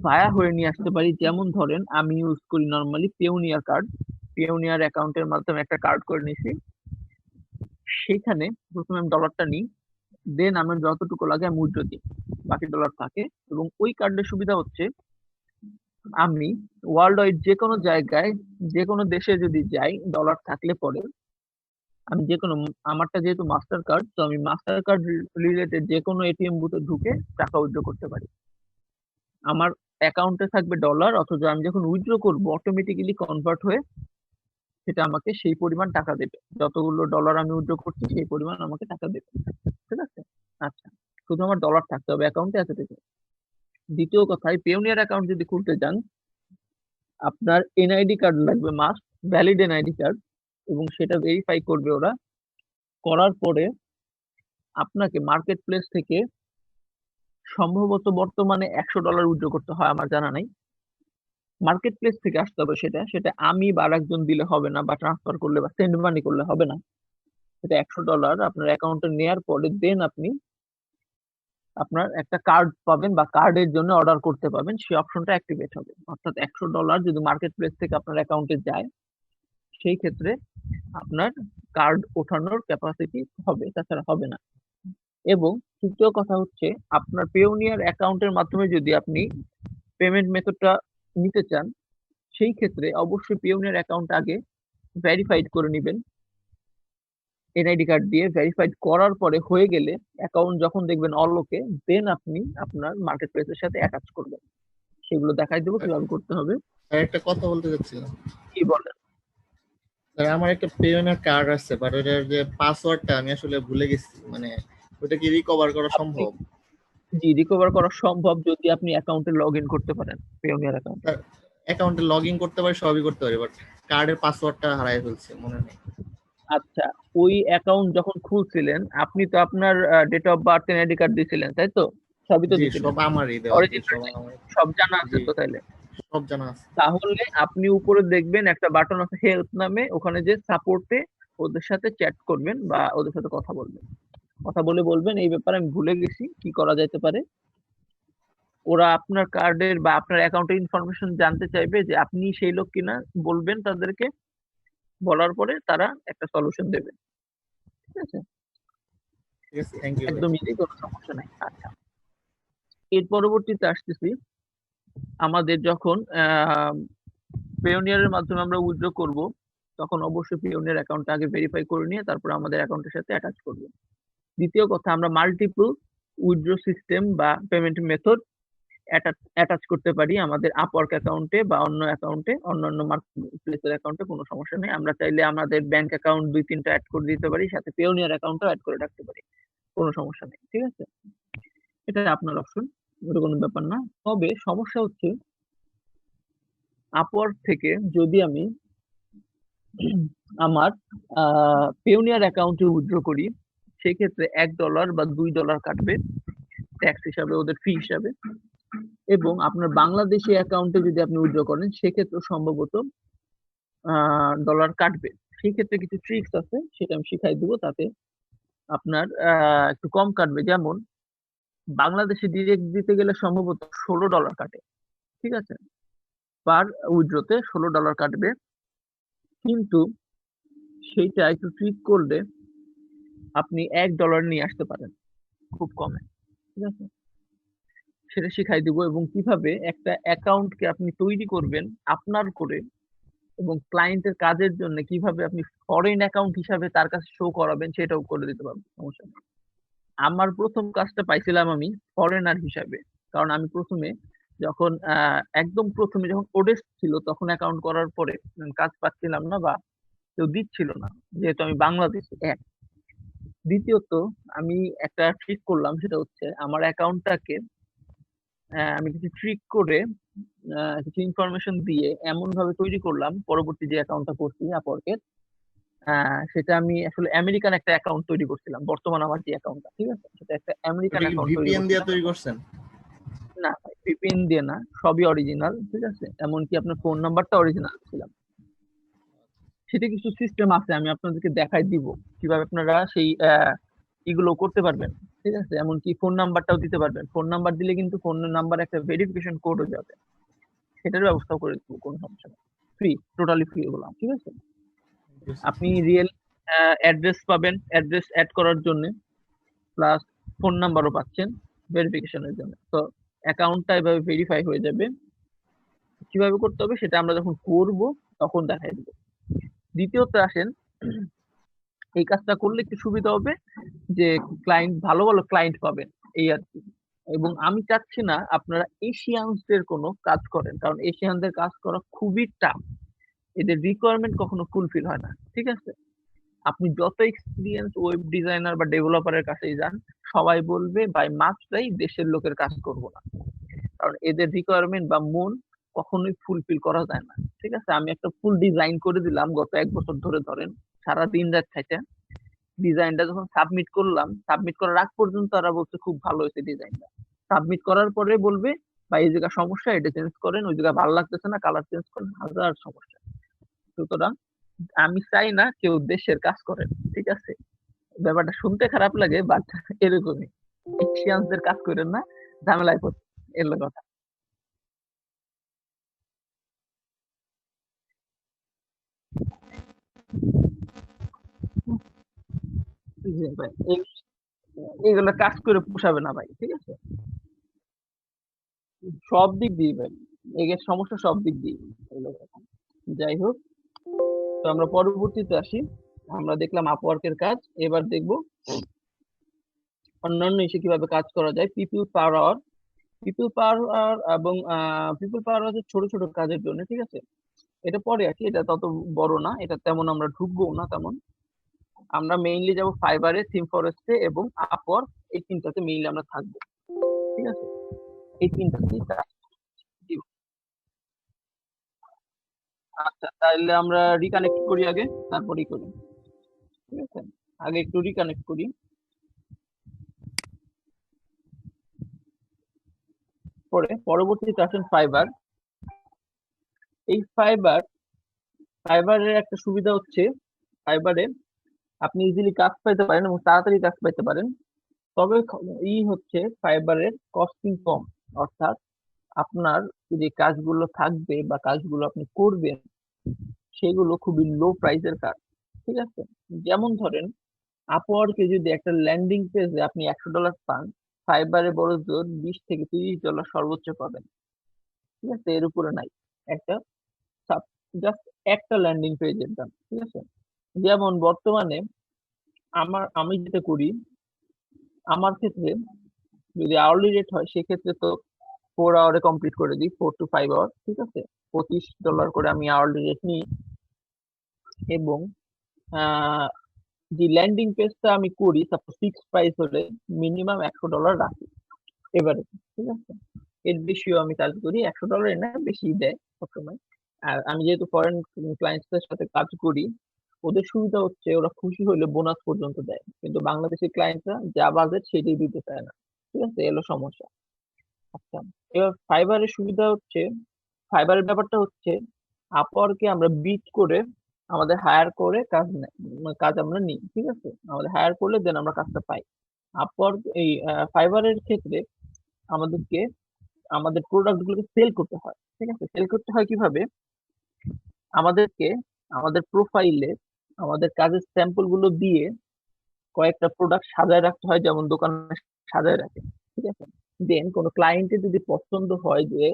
ভায়া হয়ে নিয়ে আসতে পারি, যেমন ধরেন আমি ইউজ করি নর্মালি পেওনিয়ার কার্ড, পেওনিয়ার অ্যাকাউন্টের মাধ্যমে একটা কার্ড করে নিছি, সেখানে প্রথমে আমি ডলারটা নিই, দেন আমার যতটুকু লাগে আমি উইথড্র দিই, বাকি ডলার থাকে। এবং ওই কার্ডের সুবিধা হচ্ছে আমি ওয়ার্ল্ড ওয়াইড যে কোনো জায়গায় যে কোনো দেশে যদি যাই, ডলার থাকলে পরে আমি যে কোনো, আমারটা যেহেতু মাস্টার কার্ড, তো আমি মাস্টার কার্ড রিলেটেড যে কোনো এটিএম বুথে ঢুকে টাকা উইথড্র করতে পারি। আমার অ্যাকাউন্টে থাকবে ডলার, অথচ আমি যখন উইথড্র করবো অটোমেটিক্যালি কনভার্ট হয়ে সেটা আমাকে সেই পরিমাণ টাকা দেবে, যতগুলো ডলার আমি উইথড্র করছি সেই পরিমাণ আমাকে টাকা দেবে, ঠিক আছে? আচ্ছা, শুধু আমার ডলার থাকতে হবে অ্যাকাউন্টে, এতটুকু। দ্বিতীয় কথায়, পেওনিয়ার অ্যাকাউন্ট যদি খুলতে চান আপনার এনআইডি কার্ড লাগবে, মাস্ট ভ্যালিড এনআইডি কার্ড, এবং সেটা ভেরিফাই করবে ওরা। করার পরে আপনাকে মার্কেট প্লেস থেকে সম্ভবত বর্তমানে $100 উইথড্র করতে হয়, আমার জানা নাই। মার্কেট প্লেস থেকে আসতে হবে, সেটা সেটা আমি বা আরেকজন দিলে হবে না, বা ট্রান্সফার করলে বা সেন্ড মানি করলে হবে না। সেটা $100 আপনার অ্যাকাউন্টে নেয়ার পরে দেন আপনি আপনার একটা কার্ড পাবেন বা কার্ডের জন্য অর্ডার করতে পাবেন, সেই অপশনটা অ্যাক্টিভেট হবে। অর্থাৎ $100 যদি মার্কেট প্লেস থেকে আপনার অ্যাকাউন্টে যায়, সেই ক্ষেত্রে আপনার কার্ড ওঠানোর ক্যাপাসিটি হবে, তাছাড়া হবে না। এবং তৃতীয় কথা হচ্ছে, আপনার পেওনিয়ার অ্যাকাউন্টের মাধ্যমে যদি আপনি পেমেন্ট মেথডটা নিতে চান, সেই ক্ষেত্রে অবশ্যই পেওনিয়ার অ্যাকাউন্ট আগে ভেরিফাইড করে নেবেন, এনআইডি কার্ড দিয়ে ভেরিফাইড করার পরে হয়ে গেলে অ্যাকাউন্ট যখন দেখবেন অল ওকে, দেন আপনি আপনার মার্কেট প্লেসের সাথে অ্যাটাচ করবেন, সেগুলো দেখাই দেবো কিভাবে করতে হবে। আর একটা কথা বলতে চাচ্ছিলাম, কি বলেন? স্যার আমার একটা পেওনিয়ার কার্ড আছে, বাট ওটার যে পাসওয়ার্ডটা আমি আসলে ভুলে গেছি, মানে ওটা কি রিকভার করা সম্ভব? জি, রিকভার করা সম্ভব যদি আপনি অ্যাকাউন্টে লগ ইন করতে পারেন, পেওনিয়ার অ্যাকাউন্ট। অ্যাকাউন্টে লগ ইন করতে পারি, সবই করতে পারি, বাট কার্ডের পাসওয়ার্ডটা হারাই ফেলছি, মনে নেই। আচ্ছা, ওই অ্যাকাউন্ট যখন খুলছিলেন আপনি তো আপনার date of birth NID card দিয়েছিলেন, তাই তো? সবই তো জি, দিয়েছিলেন, সব আমারই দেওয়া, জি, অরিজিনাল সব আমার। সব জানা আছে জি, তো তাইলে? সব জানা আছে। তাহলে আপনি উপরে দেখবেন একটা বাটন আছে হেল্প নামে, ওখানে যে সাপোর্টে ওদের সাথে চ্যাট করবেন বা ওদের সাথে কথা বলবেন, কথা বলে বলবেন এই ব্যাপারে আমি ভুলে গেছি, কি করা যেতে পারে। ওরা আপনার কার্ডের বা আপনার অ্যাকাউন্টের ইনফরমেশন জানতে চাইবে যে আপনি সেই লোক কিনা, বলবেন তাদেরকে, বলার পরে তারা একটা সলিউশন দেবে। ঠিক আছে, ঠিক আছে, থ্যাংক ইউ ভাই। একদম ইজি, কোনো সমস্যা নাই। আচ্ছা, এর পরবর্তীতে আসতেছি, আমাদের যখন পেওনিয়ারের মাধ্যমে আমরা উইথড্র করব, তখন অবশ্যই পেওনিয়ার অ্যাকাউন্টটা আগে ভেরিফাই করে নিয়ে তারপর আমাদের অ্যাকাউন্টের সাথে অ্যাটাচ করব। দ্বিতীয় কথা, আমরা মাল্টিপল উইথড্র সিস্টেম বা পেমেন্ট মেথড অ্যাটাচ করতে পারি আমাদের আপওয়ার্ক অ্যাকাউন্টে বা অন্য অ্যাকাউন্টে, অন্যান্য মার্কেটপ্লেসের অ্যাকাউন্টে, কোনো সমস্যা নেই। আমরা চাইলে আমাদের ব্যাংক অ্যাকাউন্ট 2-3টা অ্যাড করে দিতে পারি, সাথে পেওনিয়ার অ্যাকাউন্টও অ্যাড করে রাখতে পারি, কোনো সমস্যা নেই। ঠিক আছে, এটা আপনার অপশন, ওটা কোনো ব্যাপার না। তবে সমস্যা হচ্ছে আপওয়ার্ক থেকে যদি আমি আমার পেওনিয়ার অ্যাকাউন্টে উইথড্র করি, সেক্ষেত্রে $1 বা $2 কাটবে ট্যাক্স হিসাবে, ওদের ফি হিসাবে। এবং আপনার বাংলাদেশি অ্যাকাউন্টে যদি আপনি উইথড্র করেন সেক্ষেত্রে সম্ভবত ডলার কাটবে। সেই ক্ষেত্রে কিছু ট্রিক্স আছে, সেটা আমি শিখাই দিব, তাতে আপনার একটু কম কাটবে। যেমন বাংলাদেশে ডিরেক্ট দিতে গেলে সম্ভবত $16 কাটে, ঠিক আছে, পার উইথড্রতে $16 কাটবে। কিন্তু সেইটা একটু ট্রিক করলে আপনি $1 নিয়ে আসতে পারেন খুব কমে। ঠিক আছে, সেটা শিখাই দিব, এবং কিভাবে একটা অ্যাকাউন্টকে আপনি তৈরি করবেন আপনার করে, এবং ক্লায়েন্টের কাজের জন্য কিভাবে আপনি ফরেন অ্যাকাউন্ট হিসাবে তার কাছে শো করাবেন সেটাও করে দিতে পারবেন, সমস্যা নেই। আমার প্রথম কাজটা পাইছিলাম আমি ফরেনার হিসাবে, কারণ আমি প্রথমে যখন একদম প্রথমে যখন ওডেস্ক ছিল তখন অ্যাকাউন্ট করার পরে কাজ পাচ্ছিলাম না বা কেউ দিচ্ছিল না, যেহেতু আমি বাংলাদেশি। এক, দ্বিতীয়ত আমি একটা ট্রিক করলাম, সেটা হচ্ছে আমার অ্যাকাউন্টটাকে আমি কিছু ট্রিক করে কিছু ইনফরমেশন দিয়ে এমন ভাবে তৈরি করলাম, পরবর্তী যে অ্যাকাউন্টটা করছি আপওয়ার্কের, সেটা আমি আসলে আমেরিকান একটা অ্যাকাউন্ট তৈরি করছিলাম। বর্তমান আমার যে অ্যাকাউন্টটা, ঠিক আছে, সেটা একটা আমেরিকান ওটা কি অ্যাকাউন্ট তৈরি ভিপিএন দিয়ে করছিলাম। তৈরি করছেন? না ভাই, ভিপিএন দিয়ে না, সবই অরিজিনাল। ঠিক আছে, এমনকি আপনার ফোন নাম্বারটা অরিজিনাল ছিলাম। সেটা কিছু সিস্টেম আছে, আমি আপনাদেরকে দেখাই দিব কিভাবে আপনারা সেই এগুলো করতে পারবেন। ঠিক আছে, এমনকি ফোন নাম্বারটাও দিতে পারবেন। ফোন নাম্বার দিলে কিন্তু ফোন নাম্বার একটা ভেরিফিকেশন কোডও যাবে, সেটার ব্যবস্থা করে দেবো, কোনো সমস্যা নেই। ফ্রি, টোটালি ফ্রি এগুলো। ঠিক আছে, আপনি রিয়েল অ্যাড্রেস পাবেন অ্যাড্রেস অ্যাড করার জন্য, প্লাস ফোন নাম্বারও পাচ্ছেন ভেরিফিকেশনের জন্য। তো অ্যাকাউন্টটা এভাবে ভেরিফাই হয়ে যাবে। কিভাবে করতে হবে সেটা আমরা যখন করব তখন দেখাই দিব। দ্বিতীয়ত আসেন, এই কাজটা করলে একটু সুবিধা হবে যে ক্লায়েন্ট, ভালো ভালো ক্লায়েন্ট পাবেন, এই আর কি। এবং আমি চাচ্ছি না আপনারা এশিয়ানদের কোনো কাজ করেন, কারণ এশিয়ানদের কাজ করা খুবই টাফ, এদের রিকোয়ারমেন্ট কখনো ফুলফিল হয় না। ঠিক আছে, আপনি যত এক্সপিরিয়েন্স ওয়েব ডিজাইনার বা ডেভেলপারের কাছেই যান, সবাই বলবে বাই মাস্টরাই দেশের লোকের কাজ করব না, কারণ এদের রিকোয়ারমেন্ট বা মন কখনোই ফুলফিল করা যায় না। ঠিক আছে, আমি একটা ফুল ডিজাইন করে দিলাম গত 1 বছর ধরে, ধরেন সারা দিন রাত থাকে, ডিজাইনটা যখন সাবমিট করলাম, সাবমিট করার আগ পর্যন্ত তারা বলছে খুব ভালো হয়েছে ডিজাইনটা, সাবমিট করার পরে বলবে বা এই জায়গা সমস্যা, এটা চেঞ্জ করেন, ওই জায়গা ভালো লাগতেছে না, কালার চেঞ্জ করেন, হাজার সমস্যা। সুতরাং আমি চাই না কেউ দেশের কাজ করেন। ঠিক আছে, ব্যাপারটা শুনতে খারাপ লাগে, বাট এরকমই, এশিয়ানদের কাজ করেন না, ঝামেলায় পড়ছে, এর কথা। জি ভাই, এইগুলো কাজ করে পোষাবে না ভাই। ঠিক আছে, সব দিক দিয়ে ভাই, এর সমস্যা সব দিক দিয়ে। এগুলো কথা। যাই হোক, তো আমরা পরবর্তীতে আসি। আমরা দেখলাম আপওয়ার্কের কাজ, এবার দেখবো অন্যান্য এসে কিভাবে কাজ করা যায়। পিপল পাওয়ার আওয়ার, পিপল পাওয়ার আওয়ার এবং পিপল পাওয়ার হচ্ছে ছোট ছোট কাজের জন্য। ঠিক আছে, এটা পরে আসি, এটা তত বড় না, এটা তেমন আমরা ঢুকবো না তেমন। আমরা মেইনলি যাব ফাইবারে, থিম ফরেস্টে এবং আপওয়ার্ক, এই তিনটাতে মেইনলি আমরা থাকবো। ঠিক আছে, এই তিনটাতেই কাজ দিব। আচ্ছা, তাহলে আমরা রিকানেক্ট করি আগে, তারপরেই করি। ঠিক আছে, আগে একটু রিকানেক্ট করি। পরবর্তীতে আসেন ফাইবার। এই ফাইবারের একটা সুবিধা হচ্ছে, ফাইবারে আপনি ইজিলি কাজ পাইতে পারেন এবং তাড়াতাড়ি কাজ পাইতে পারেন। তবে হচ্ছে ফাইবারের কস্টিং কম, অর্থাৎ আপনার যে কাজগুলো থাকবে বা কাজগুলো আপনি করবেন সেগুলো খুবই লো প্রাইসের কাজ। ঠিক আছে, যেমন ধরেন আপওয়ার্কে যদি একটা ল্যান্ডিং পেজে আপনি $100 পান, ফাইবারে বড় জোর $20 থেকে $30 সর্বোচ্চ পাবেন। ঠিক আছে, এর উপরে নাই। একটা জাস্ট একটা ল্যান্ডিং পেজের দাম। ঠিক আছে, যেমন বর্তমানে আমি যেটা করি, আমার ক্ষেত্রে যদি আওয়ারলি রেট হয় সেক্ষেত্রে তো 4 আওয়ারে কমপ্লিট করে দিই, 4 to 5 আওয়ার। ঠিক আছে, $25 করে আমি আওয়ারলি রেট নিই এবং আহ, যে ল্যান্ডিং পেজটা আমি করি সাপোজ ফিক্সড প্রাইস হলে মিনিমাম $100 রাখি এবারে। ঠিক আছে, এর বেশিও আমি কাজ করি, $100 না, বেশি দেয় সবসময়। আর আমি যেহেতু ফরেন ক্লায়েন্টসদের সাথে কাজ করি, ওদের সুবিধা হচ্ছে ওরা খুশি হলে বোনাস পর্যন্ত দেয়, কিন্তু বাংলাদেশের ক্লায়েন্টরা যা বাজেট সেটাই দিতে চায় না। ঠিক আছে, এলো সমস্যা। আচ্ছা, এবার ফাইবারের ব্যাপারটা হচ্ছে আপওয়ার্কে আমরা বিট করে আমাদের হায়ার করে কাজ আমরা নিই। ঠিক আছে, আমাদের হায়ার করলে দেন আমরা কাজটা পাই। আপওয়ার্ক এই ফাইবারের ক্ষেত্রে আমাদেরকে আমাদের প্রোডাক্ট গুলোকে সেল করতে হয়। ঠিক আছে, সেল করতে হয় কিভাবে? আমাদেরকে আমাদের প্রোফাইলে আমাদের কাজের স্যাম্পল গুলো দিয়ে কয়েকটা প্রোডাক্ট সাজায় রাখতে হয়, যেমন দোকানে সাজায় রাখে। ঠিক আছে, দেন কোনো ক্লায়েন্টের যদি পছন্দ হয় যে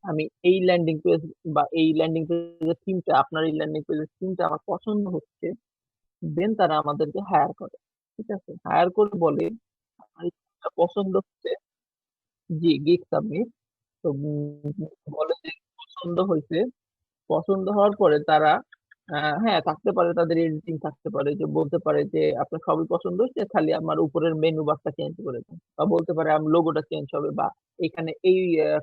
আমি এই ল্যান্ডিং পেজ বা এই ল্যান্ডিং পেজের থিমটা, আপনার এই ল্যান্ডিং পেজের থিমটা আমার পছন্দ হচ্ছে, দেন তারা আমাদেরকে হায়ার করে। ঠিক আছে, হায়ার করে বলে আমার এই theme টা পছন্দ হচ্ছে, জি গিগ সাবমিট। তো বলে যে পছন্দ হয়েছে, পছন্দ হওয়ার পরে তারা হ্যাঁ থাকতে পারে, তাদের এডিটিং থাকতে পারে, যে বলতে পারে যে আপনার সবই পছন্দ হচ্ছে, খালি আমার উপরের মেনু বারটা চেঞ্জ করে দেন, বা বলতে পারে আমার লোগোটা চেঞ্জ হবে, বা এখানে এই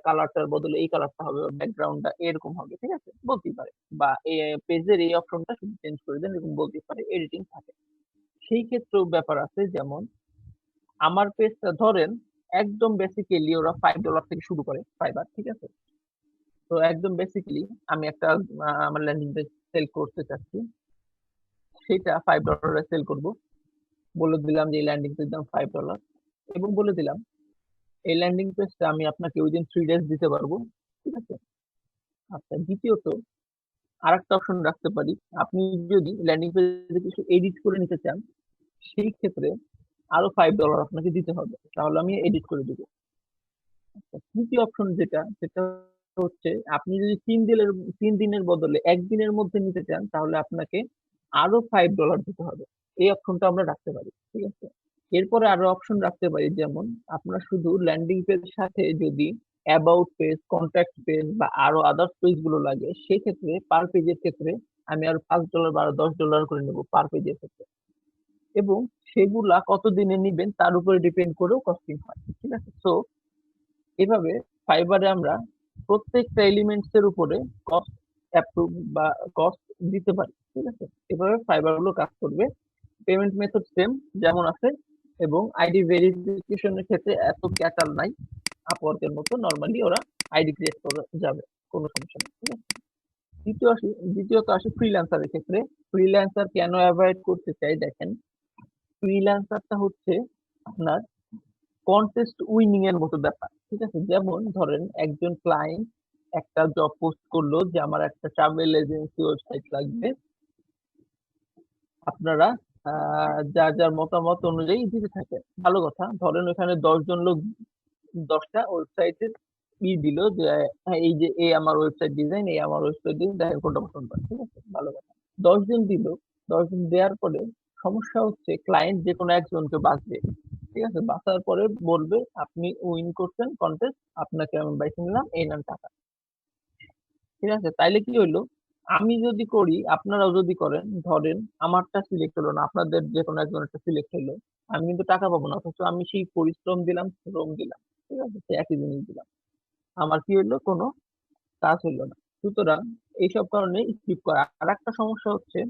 কালারটার বদলে এই কালারটা হবে, ব্যাকগ্রাউন্ডটা এরকম হবে। ঠিক আছে, বলতেই পারে, বা এই পেজের এই অপশনটা শুধু চেঞ্জ করে দেন, এরকম বলতেই পারে, এডিটিং থাকে। সেই ক্ষেত্রেও ব্যাপার আছে, যেমন আমার পেজটা ধরেন একদম বেসিক্যালি ওরা $5 থেকে শুরু করে ফাইবার। ঠিক আছে, তো একদম বেসিক্যালি আমি একটা আমার ল্যান্ডিং পেজ সেল করতে চাচ্ছি, সেটা $5 সেল করব। বলে দিলাম যে এই ল্যান্ডিং পেজ দাম $5 এবং বলে দিলাম এই ল্যান্ডিং পেজটা আমি আপনাকে উইদিন 3 ডেজ দিতে পারবো। ঠিক আছে, আচ্ছা, দ্বিতীয়ত আরেকটা অপশন রাখতে পারি, আপনি যদি ল্যান্ডিং পেজে কিছু এডিট করে নিতে চান সেই ক্ষেত্রে আরো $5 আপনাকে দিতে হবে, তাহলে আমি এডিট করে দিব। আচ্ছা, তৃতীয় অপশন যেটা, সেটা হচ্ছে আপনি যদি 3 দিনের বদলে 1 দিনের মধ্যে নিতে চান তাহলে আপনাকে আরো $5 দিতে হবে। এই অপশনটা আমরা রাখতে পারি। ঠিক আছে, এরপরে আরো অপশন রাখতে পারি, যেমন আপনার শুধু ল্যান্ডিং পেজ সাথে যদি অ্যাবাউট পেজ, কন্ট্যাক্ট পেজ বা আরো আদার্স পেজ গুলো লাগে, সেক্ষেত্রে পার পেজের ক্ষেত্রে আমি আরো $5 বা আরো $10 করে নেবো পার পেজের ক্ষেত্রে, এবং সেগুলা কতদিনে নিবেন তার উপরে ডিপেন্ড করেও কস্টিং হয়। ঠিক আছে, তো এভাবে ফাইবারে আমরা প্রত্যেকটা এলিমেন্টস এর উপরে কস্ট অ্যাপ্রুভ বা কস্ট দিতে পারি। ঠিক আছে, এভাবে ফাইবার গুলো কাজ করবে। পেমেন্ট মেথড সেম যেমন আছে, এবং আইডি ভেরিফিকেশনের ক্ষেত্রে এত ক্যাটাল নাই, আপওয়ার্কের মতো নরমালি ওরা আইডি ক্রিয়েট করে যাবে, কোনো সমস্যা নেই। ঠিক আছে, দ্বিতীয়ত আসি ফ্রিল্যান্সারের ক্ষেত্রে। ফ্রিল্যান্সার কেন অ্যাভয়েড করতে চাই দেখেন, ফ্রিল্যান্সারটা হচ্ছে আপনার কন্টেস্ট উইনিং এর মতো ব্যাপার। ঠিক আছে, যেমন ধরেন একজন ক্লায়েন্ট একটা জব পোস্ট করলো যে আমার একটা ট্রাভেল এজেন্সি ওয়েবসাইট লাগবে, আপনারা যার যার মতামত অনুযায়ী দিতে থাকেন, ভালো কথা। ধরেন ওখানে 10 জন লোক 10টা ওয়েবসাইটের দিল যে হ্যাঁ, এই যে এই আমার ওয়েবসাইট ডিজাইন, এই আমার ওয়েবসাইট ডিজাইন, দেখেন কোনটা পছন্দ হয়। ঠিক আছে, ভালো কথা। 10 জন দিল, 10 জন দেওয়ার পরে সমস্যা হচ্ছে ক্লায়েন্ট যে কোনো একজনকে বাঁচবে। ঠিক আছে, বাঁচার পরে বলবে আপনি উইন করছেন কন্টেস্ট, আপনাকে আমি বাইছে নিলাম, এই নেন টাকা। ঠিক আছে, তাইলে কি হইলো, আমি যদি করি আপনারাও যদি করেন, ধরেন আমারটা সিলেক্ট হলো না, আপনাদের যে কোনো একজনেরটা সিলেক্ট হলো, আমি কিন্তু টাকা পাবো না, অথচ আমি সেই পরিশ্রম দিলাম, শ্রম দিলাম। ঠিক আছে, সে একই জিনিস দিলাম, আমার কি হইলো, কোনো কাজ হইলো না। সুতরাং এইসব কারণে স্কিপ করা। আর একটা সমস্যা হচ্ছে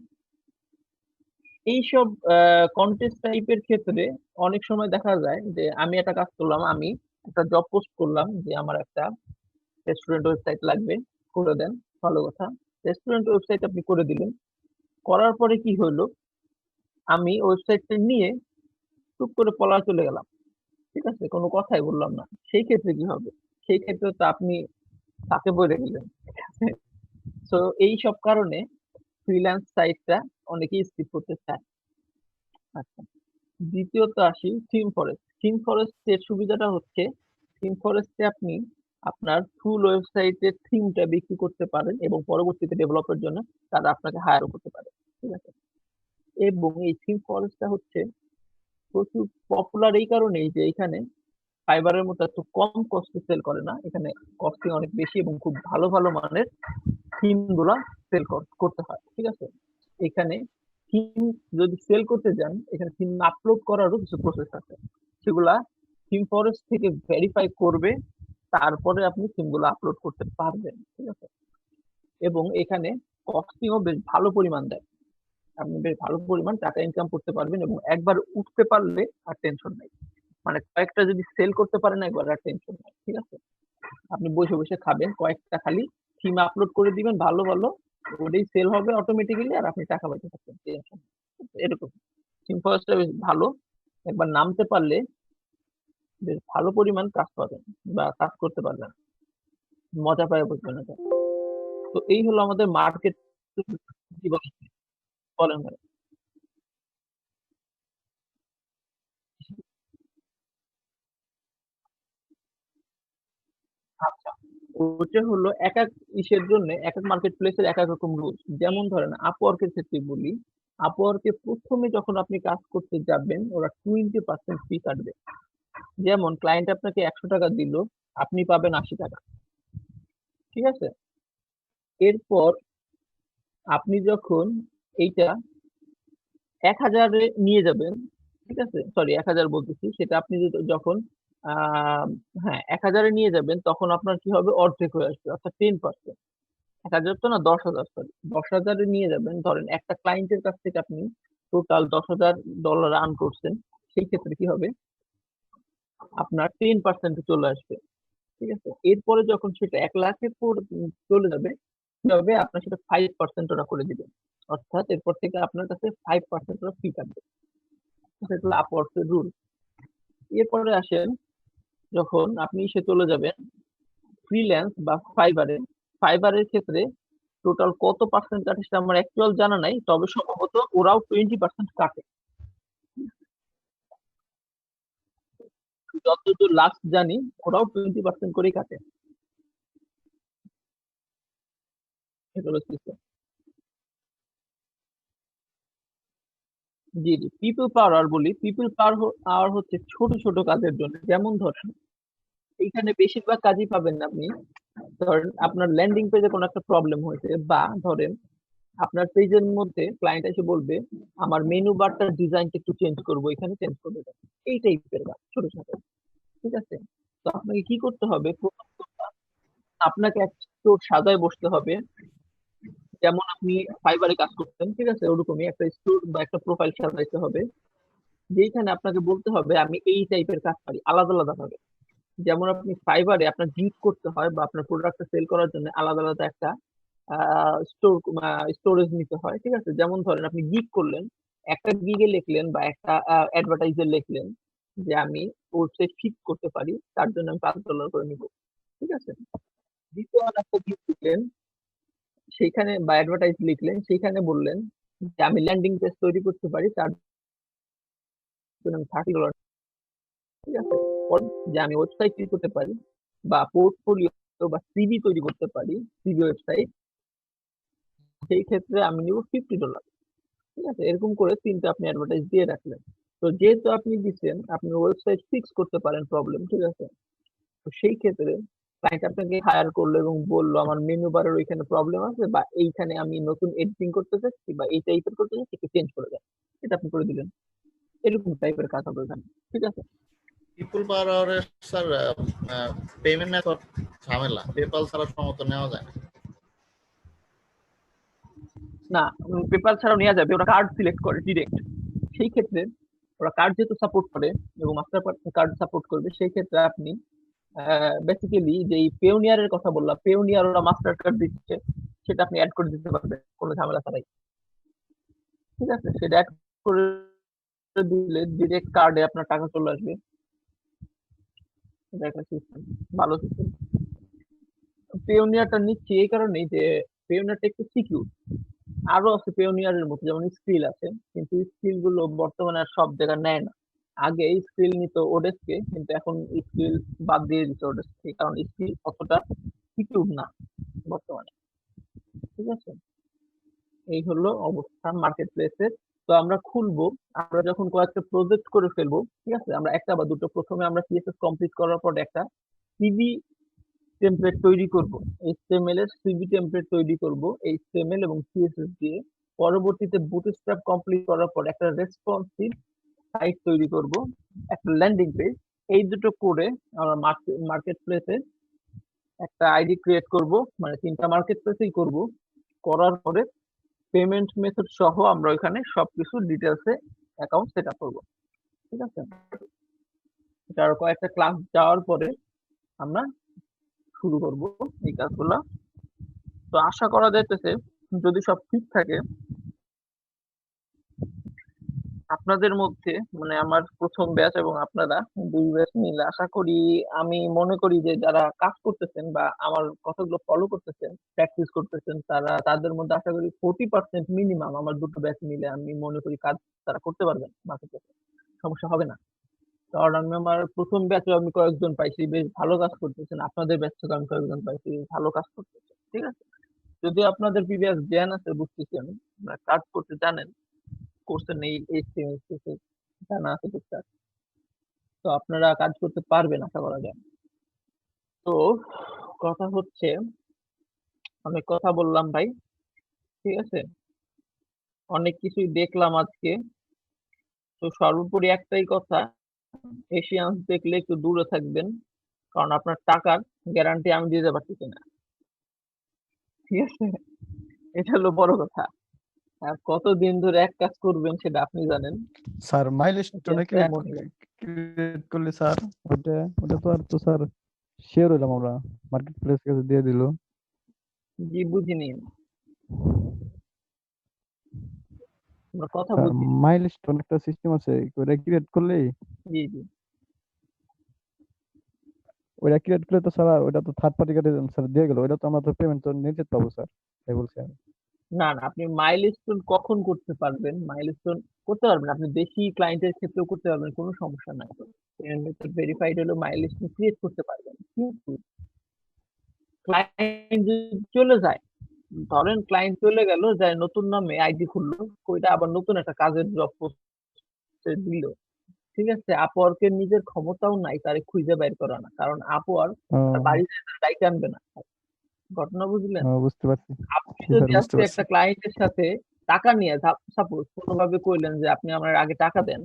এইসব কন্টেস্ট টাইপের ক্ষেত্রে অনেক সময় দেখা যায় যে আমি একটা কাজ করলাম, আমি একটা জব পোস্ট করলাম যে আমার একটা রেস্টুরেন্ট ওয়েবসাইট লাগবে, করে দেন, ভালো কথা। রেস্টুরেন্ট ওয়েবসাইট আপনি করে দিলেন, করার পরে কি হলো, আমি ওয়েবসাইটটা নিয়ে টুক করে পলা চলে গেলাম, ঠিক আছে, কোনো কথাই বললাম না। সেই ক্ষেত্রে কি হবে? সেই ক্ষেত্রে তো আপনি তাকে বলে গেলেন, ঠিক আছে। তো এই সব কারণে ফ্রিল্যান্স সাইটটা অনেকেই স্কিপ করতে চায়। আচ্ছা, দ্বিতীয়ত আসি থিম ফরেস্ট। থিম ফরেস্টের সুবিধাটা হচ্ছে থিম ফরেস্টে আপনি আপনার ফুল ওয়েবসাইটের থিমটা বিক্রি করতে পারেন এবং পরবর্তীতে ডেভেলপের জন্য তারা আপনাকে হায়ারও করতে পারে, ঠিক আছে। এবং এই থিম ফরেস্টটা হচ্ছে প্রচুর পপুলার এই কারণেই যে এখানে ফাইবারের মতো এত কম কস্টে সেল করে না, এখানে কস্টিং অনেক বেশি এবং খুব ভালো ভালো মানের থিম গুলা সেল করতে হয়, ঠিক আছে। এখানে থিম যদি সেল করতে যান, এখানে থিম আপলোড করারও কিছু প্রসেস আছে, সেগুলা থিম ফরেস্ট থেকে ভেরিফাই করবে, তারপরে আপনি থিম গুলো আপলোড করতে পারবেন, ঠিক আছে। এবং এখানে কস্টিংও বেশ ভালো পরিমাণ দেয়, আপনি বেশ ভালো পরিমাণ টাকা ইনকাম করতে পারবেন এবং একবার উঠতে পারলে আর টেনশন নেই। মানে কয়েকটা যদি সেল করতে পারেন একবার আর টেনশন নেই, ঠিক আছে। আপনি বসে বসে খাবেন, কয়েকটা খালি থিম আপলোড করে দিবেন ভালো ভালো, ওটাই সেল হবে অটোমেটিক্যালি আর আপনি টাকা পাইতে থাকবেন, টেনশন এরকম। থিম ফরেস্টটা বেশ ভালো, একবার নামতে পারলে বেশ ভালো পরিমাণ কাজ পাবেন বা কাজ করতে পারবেন, মজা পায় বুঝবেন এটা। তো এই হলো আমাদের মার্কেট। বলেন ভাই। আচ্ছা, ওটা হলো এক এক ইসের জন্য এক এক মার্কেট প্লেসের এক এক রকম রুলস। যেমন ধরেন আপওয়ার্কের ক্ষেত্রে বলি, আপওয়ার্কে প্রথমে যখন আপনি কাজ করতে যাবেন ওরা 20% ফি কাটবে। যেমন ক্লায়েন্ট আপনাকে 100 টাকা দিল, আপনি পাবেন 80 টাকা, ঠিক আছে। এরপর আপনি যখন এইটা 1000-এ নিয়ে যাবেন, ঠিক আছে, সরি 1000 বলতেছি, সেটা আপনি যখন আহ হ্যাঁ 1000-এ নিয়ে যাবেন তখন আপনার কি হবে, অর্ধেক হয়ে আসবে, অর্থাৎ 10%। 1000 তো না, 10,000, সরি 10,000-এ নিয়ে যাবেন, ধরেন একটা ক্লায়েন্টের কাছ থেকে আপনি টোটাল $10,000 আর্ন করছেন, সেই ক্ষেত্রে কি হবে, আপনার 10% চলে আসবে, ঠিক আছে। এরপরে যখন সেটা 1 লাখে চলে যাবে, কি হবে, আপনার সেটা 5% ওরা করে দিবে, অর্থাৎ এরপর থেকে আপনার কাছে 5% ওরা ফি কাটবে, সেগুলো আপওয়ার্কের রুল। এরপরে আসেন, যখন আপনি সে চলে যাবেন ফ্রিল্যান্স বা ফাইবারে, ফাইবারের ক্ষেত্রে টোটাল কত পার্সেন্ট কাটে সেটা আমার অ্যাকচুয়াল জানা নাই, তবে সম্ভবত ওরাও 20% কাটে, যতদূর লাস্ট জানি ওরাও 20% করেই কাটে, এগুলো system। জি জি, পিপল পাওয়ার আর বলি, পিপল পাওয়ার হচ্ছে ছোট ছোট কাজের জন্য। যেমন ধরেন এইখানে বেশিরভাগ কাজই পাবেন না আপনি, ধরেন আপনার ল্যান্ডিং পেজে কোনো একটা প্রবলেম হয়েছে, বা ধরেন আপনার পেজের মধ্যে ক্লায়েন্ট এসে বলবে আমার মেনু বারটার ডিজাইনটা একটু চেঞ্জ করবো, এখানে চেঞ্জ করে দেন, এই টাইপের কাজ ছোট ছোট, ঠিক আছে। তো আপনাকে কি করতে হবে, প্রথম কথা, আপনাকে একটা স্টোর সাজায় বসতে হবে, যেমন আপনি ফাইবারে কাজ করতেন, ঠিক আছে, ওরকমই একটা স্টোর বা একটা প্রোফাইল সাজাইতে হবে, যেখানে আপনাকে বলতে হবে আমি এই টাইপের কাজ পারি, আলাদা আলাদা ভাবে। যেমন আপনি ফাইবারে আপনার গিগ করতে হয় বা আপনার প্রোডাক্টটা সেল করার জন্য আলাদা আলাদা একটা স্টোরেজ নিতে হয়, ঠিক আছে। যেমন ধরেন আপনি গিগ করলেন, একটা গিগে লিখলেন বা একটা অ্যাডভার্টাইজে লিখলেন যে আমি ওয়েবসাইট ফিক্স করতে পারি, তার জন্য আমি $5 করে নিব, ঠিক আছে। দ্বিতীয় আর একটা গিগ লিখলেন, সেইখানে বা অ্যাডভার্টাইজ লিখলেন, সেইখানে বললেন যে আমি ল্যান্ডিং পেজ তৈরি করতে পারি, তার জন্য আমি $30, ঠিক আছে। যে আমি ওয়েবসাইট তৈরি করতে পারি বা পোর্টফোলিও বা সিভি তৈরি করতে পারি, সিভি ওয়েবসাইট, সেই ক্ষেত্রে আমি নিব $50, ঠিক আছে। এরকম করে তিনটা আপনি অ্যাডভার্টাইজ দিয়ে রাখলেন। তো যেহেতু আপনি দিচ্ছেন আপনার ওয়েবসাইট ফিক্স করতে পারেন প্রবলেম, ঠিক আছে। তো সেই ক্ষেত্রে ক্লায়েন্ট আপনাকে হায়ার করলো এবং বললো আমার মেনু বারের ওইখানে প্রবলেম আছে বা এইখানে আমি নতুন এডিটিং করতে চাচ্ছি বা এই টাইপের করতে চাচ্ছি, একটু চেঞ্জ করে দেন, এটা আপনি করে দিলেন, এরকম টাইপের কাজ হবে এখানে, ঠিক আছে। পিপল পাওয়ার স্যার পেমেন্ট মেথড ঝামেলা, পেপাল ছাড়া সম্ভবত নেওয়া যায় না। না, পেপার ছাড়াও নেওয়া যাবে, ওরা কার্ড সিলেক্ট করে ডিরেক্ট। সেই ক্ষেত্রে ওরা কার্ড যেহেতু সাপোর্ট করে এবং মাস্টার কার্ড সাপোর্ট করবে, সেই ক্ষেত্রে আপনি বেসিক্যালি যেই পেওনিয়ারের কথা বললাম, পেওনিয়ার ওরা মাস্টার কার্ড দিচ্ছে, সেটা আপনি অ্যাড করে দিতে পারবেন কোনো ঝামেলা ছাড়াই। ঠিক আছে, সেটা অ্যাড করে দিলে ডিরেক্ট কার্ডে আপনার টাকা চলে আসবে। এটা একটা সিস্টেম, ভালো সিস্টেম। পেওনিয়ারটা নিচ্ছি এই কারণেই যে পেওনিয়ারটা একটু সিকিউর। আরো আছে পেওনিয়ারের মতো, যেমন স্কিল আছে, কিন্তু স্কিল গুলো বর্তমানে আর সব জায়গায় নেয় না। আগে স্কিল নিত ওডেস্কে, কিন্তু এখন স্কিল বাদ দিয়ে দিচ্ছে ওডেস্কে, কারণ স্কিল অতটা সিকিউর না বর্তমানে। ঠিক আছে, এই হলো অবস্থা মার্কেট প্লেসের। তো আমরা খুলবো, আমরা যখন কয়েকটা প্রজেক্ট করে ফেলবো, ঠিক আছে, আমরা একটা বা দুটো, প্রথমে আমরা সিএসএস কমপ্লিট করার পর একটা সিভি টেমপ্লেট তৈরি করব, এইচটিএমএল এর সিভি টেমপ্লেট তৈরি করব এইচটিএমএল এবং সিএসএস দিয়ে। পরবর্তীতে বুটস্ট্র্যাপ কমপ্লিট করার পর একটা রেসপন্সিভ সাইট তৈরি করব, একটা ল্যান্ডিং পেজ। এই দুটো করে আমরা মার্কেট প্লেসে একটা আইডি ক্রিয়েট করব, মানে 3টা মার্কেট প্লেসেই করব। করার পরে পেমেন্ট মেথড সহ আমরা ওইখানে সবকিছু ডিটেলসে অ্যাকাউন্ট সেট আপ করবো। ঠিক আছে, এটার কয়েকটা ক্লাস যাওয়ার পরে আমরা শুরু করব এই কাজগুলো। তো আশা করা যাইতেছে যদি সব ঠিক থাকে, আপনাদের মধ্যে মানে আমার প্রথম ব্যাচ এবং আপনারা 2 ব্যাচ মিলে আশা করি, আমি মনে করি যে যারা কাজ করতেছেন বা আমার কথাগুলো ফলো করতেছেন, প্র্যাকটিস করতেছেন, তাদের মধ্যে আশা করি 40% মিনিমাম আমার দুটো ব্যাচ মিলে আমি মনে করি কাজ তারা করতে পারবেন মার্কেটে, সমস্যা হবে না। কারণ আমি আমার প্রথম ব্যাচে আমি কয়েকজন পাইছি বেশ ভালো কাজ করতেছেন, আপনাদের ব্যাচ থেকে আমি কয়েকজন পাইছি ভালো কাজ করতেছেন। ঠিক আছে, যদি আপনাদের প্রিভিয়াস জ্ঞান আছে, বুঝতেছেন, আপনারা কাজ করতে জানেন, করছেন এই এইচটিএমএল জানা আছে টুকটাক, তো আপনারা কাজ করতে পারবেন আশা করা যায়। তো কথা হচ্ছে, অনেক কথা বললাম ভাই, ঠিক আছে, অনেক কিছুই দেখলাম আজকে। তো সর্বোপরি একটাই কথা, এশিয়ান্স দেখলে একটু দূরে থাকবেন, কারণ আপনার টাকার গ্যারান্টি আমি দিতে পারতেছি না। ঠিক আছে, এটা হলো বড় কথা। আর কতদিন ধরে এক কাজ করবেন সেটা আপনি জানেন। স্যার মাইলস্টোনে এটা এমন ক্রিয়েট করলে স্যার ওটা ওটা তো আর তো স্যার শেয়ার হইলাম আমরা মার্কেট প্লেস কাছে দিয়ে দিল। জি, বুঝিনি, আমরা কথা স্যার বুঝি। মাইলস্টোন একটা সিস্টেম আছে, ওটা ক্রিয়েট করলেই জি জি, ওটা ক্রিয়েট করলে তো স্যার ওটা তো থার্ড পার্টি কাছে স্যার দিয়ে গেল, ওটা তো আমরা তো পেমেন্ট তো নিতে পাবো স্যার, তাই বলছি আমি। না না, আপনি মাইলস্টোন কখন করতে পারবেন? মাইলস্টোন করতে পারবেন আপনি বেশি ক্লায়েন্টের ক্ষেত্রেও করতে পারবেন, কোনো সমস্যা নাই। ভেরিফাইড হলো মাইলস্টোন ক্রিয়েট করতে পারবেন, কিন্তু ক্লায়েন্ট যদি চলে যায়, ধরেন ক্লায়েন্ট চলে গেল, যায় নতুন নামে আইডি খুললো, ওইটা আবার নতুন একটা কাজের জব পোস্টে দিল, ঠিক আছে, আপওয়ার্কের নিজের ক্ষমতাও নাই তারে খুঁজে বের করা না, কারণ আপওয়ার্ক তার বাড়িতে ডাইকে আনবে না। ঘটনা বুঝলেন? বুঝতে পারছি। আপনি জি স্যার, যদি বুঝতে আজকে পারছি। একটা ক্লায়েন্টের সাথে টাকা নিয়ে, সাপোজ কোনোভাবে কইলেন যে আপনি আমার আগে টাকা দেন,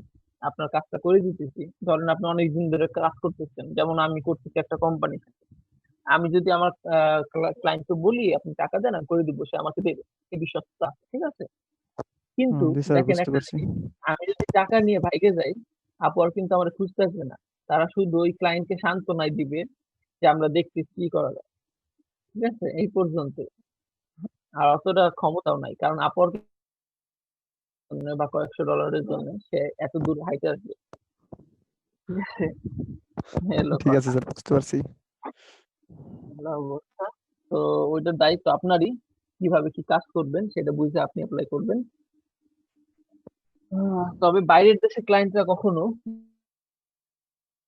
আপনার কাজটা করে দিতেছি, ধরেন আপনি অনেকদিন ধরে কাজ করতেছেন, যেমন আমি করতেছি একটা কোম্পানি, আমি যদি আমার ক্লায়েন্টকে বলি আপনি টাকা দেন আমি করে দিব, সে আমাকে দেবে, এই বিশ্বাসটা আছে, ঠিক আছে। কিন্তু জি স্যার, দেখেন বুঝতে একটা পারছি। জিনিস, আমি যদি টাকা নিয়ে ভাইগে যাই, আপর কিন্তু আমার খুঁজতে আসবে না, তারা শুধু ওই ক্লায়েন্টকে সান্ত্বনাই দিবে যে আমরা দেখতেছি কি করা যায়। ঠিক আছে, এই পর্যন্ত। আর অতটা ক্ষমতাও নাই, কারণ আপর বা কয়েকশো ডলারের জন্য সে এত দূর হাইটে আসবে। ঠিক আছে, এলো ঠিক আছে কথা, স্যার, বুঝতে পারছি। এলো অবস্থা। তো ওইটার দায়িত্ব আপনারই, কিভাবে কি কাজ করবেন সেটা বুঝে আপনি অ্যাপ্লাই করবেন। তবে বাইরের দেশের ক্লায়েন্টরা কখনো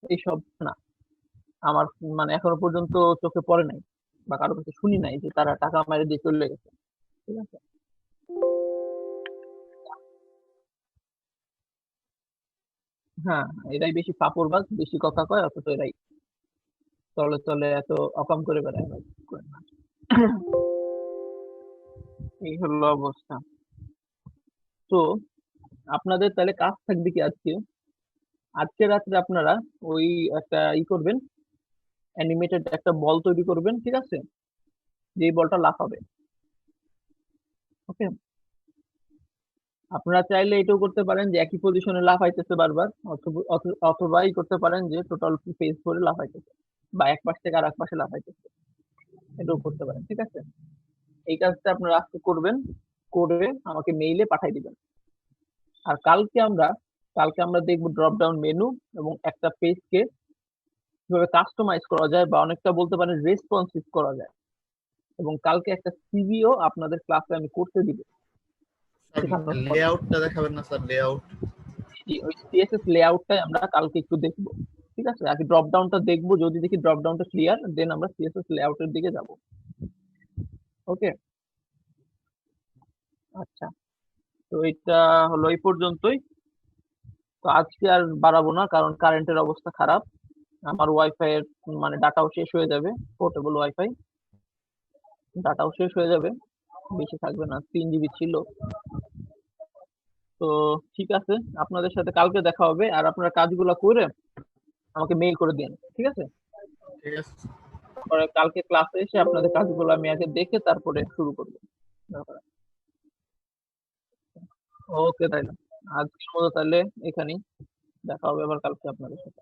এইসব না, আমার মানে এখনো পর্যন্ত চোখে পড়ে নাই বা কারো কাছে শুনি নাই যে তারা টাকা মেরে দিয়ে চলে গেছে। ঠিক আছে, হ্যাঁ, এরাই বেশি ফাপড়বাজ, বেশি কথা কয়, অথচ এরাই তলে তলে এত অকাম করে বেড়ায়। এই হলো অবস্থা। তো আপনাদের তাহলে কাজ থাকবে কি আজকে, আজকে রাত্রে আপনারা ওই একটা করবেন, অ্যানিমেটেড একটা বল তৈরি করবেন, ঠিক আছে, যে বলটা লাফাবে। ওকে, আপনারা চাইলে এটাও করতে পারেন যে একই পজিশনে লাফাইতেছে বারবার, অথবা করতে পারেন যে টোটাল পেজ করে লাফাইতেছে, বা এক পাশ থেকে আর এক পাশে লাফাইতেছে, এটাও করতে পারেন। ঠিক আছে, এই কাজটা আপনারা আজকে করবেন, করে আমাকে মেইলে পাঠিয়ে দিবেন। আর কালকে আমরা দেখবো ড্রপ ডাউন মেনু এবং একটা পেজকে কিভাবে কাস্টমাইজ করা যায়, বা অনেকটা বলতে পারেন রেসপন্সিভ করা যায়। এবং কালকে একটা সিভিও আপনাদের ক্লাসে আমি করতে দিব। লেআউটটা দেখাবেন না স্যার? লেআউট, ওই সিএসএস লেআউটটাই আমরা কালকে একটু দেখবো। ঠিক আছে, আগে ড্রপ ডাউনটা দেখবো, যদি দেখি ড্রপ ডাউনটা ক্লিয়ার, দেন আমরা সিএসএস লেআউটের দিকে যাব। ওকে, আচ্ছা, তো এটা হলো এই পর্যন্তই। তো আজকে আর বাড়াবো না, কারণ কারেন্টের অবস্থা খারাপ। আমার ওয়াইফাই এর মানে ডাটাও শেষ হয়ে যাবে, পোর্টেবল ওয়াইফাই, ডাটাও শেষ হয়ে যাবে, বেশি থাকবে না, 3 জিবি ছিল। তো ঠিক আছে, আপনাদের সাথে কালকে দেখা হবে, আর আপনারা কাজগুলো করে আমাকে মেইল করে দিন। ঠিক আছে, ঠিক আছে। পরে কালকে ক্লাসে এসে আপনাদের কাজগুলো আমি আগে দেখে তারপরে শুরু করবো। ওকে, তাইলে আজকের মতো তাহলে এখানেই, দেখা হবে আবার কালকে আপনাদের সাথে।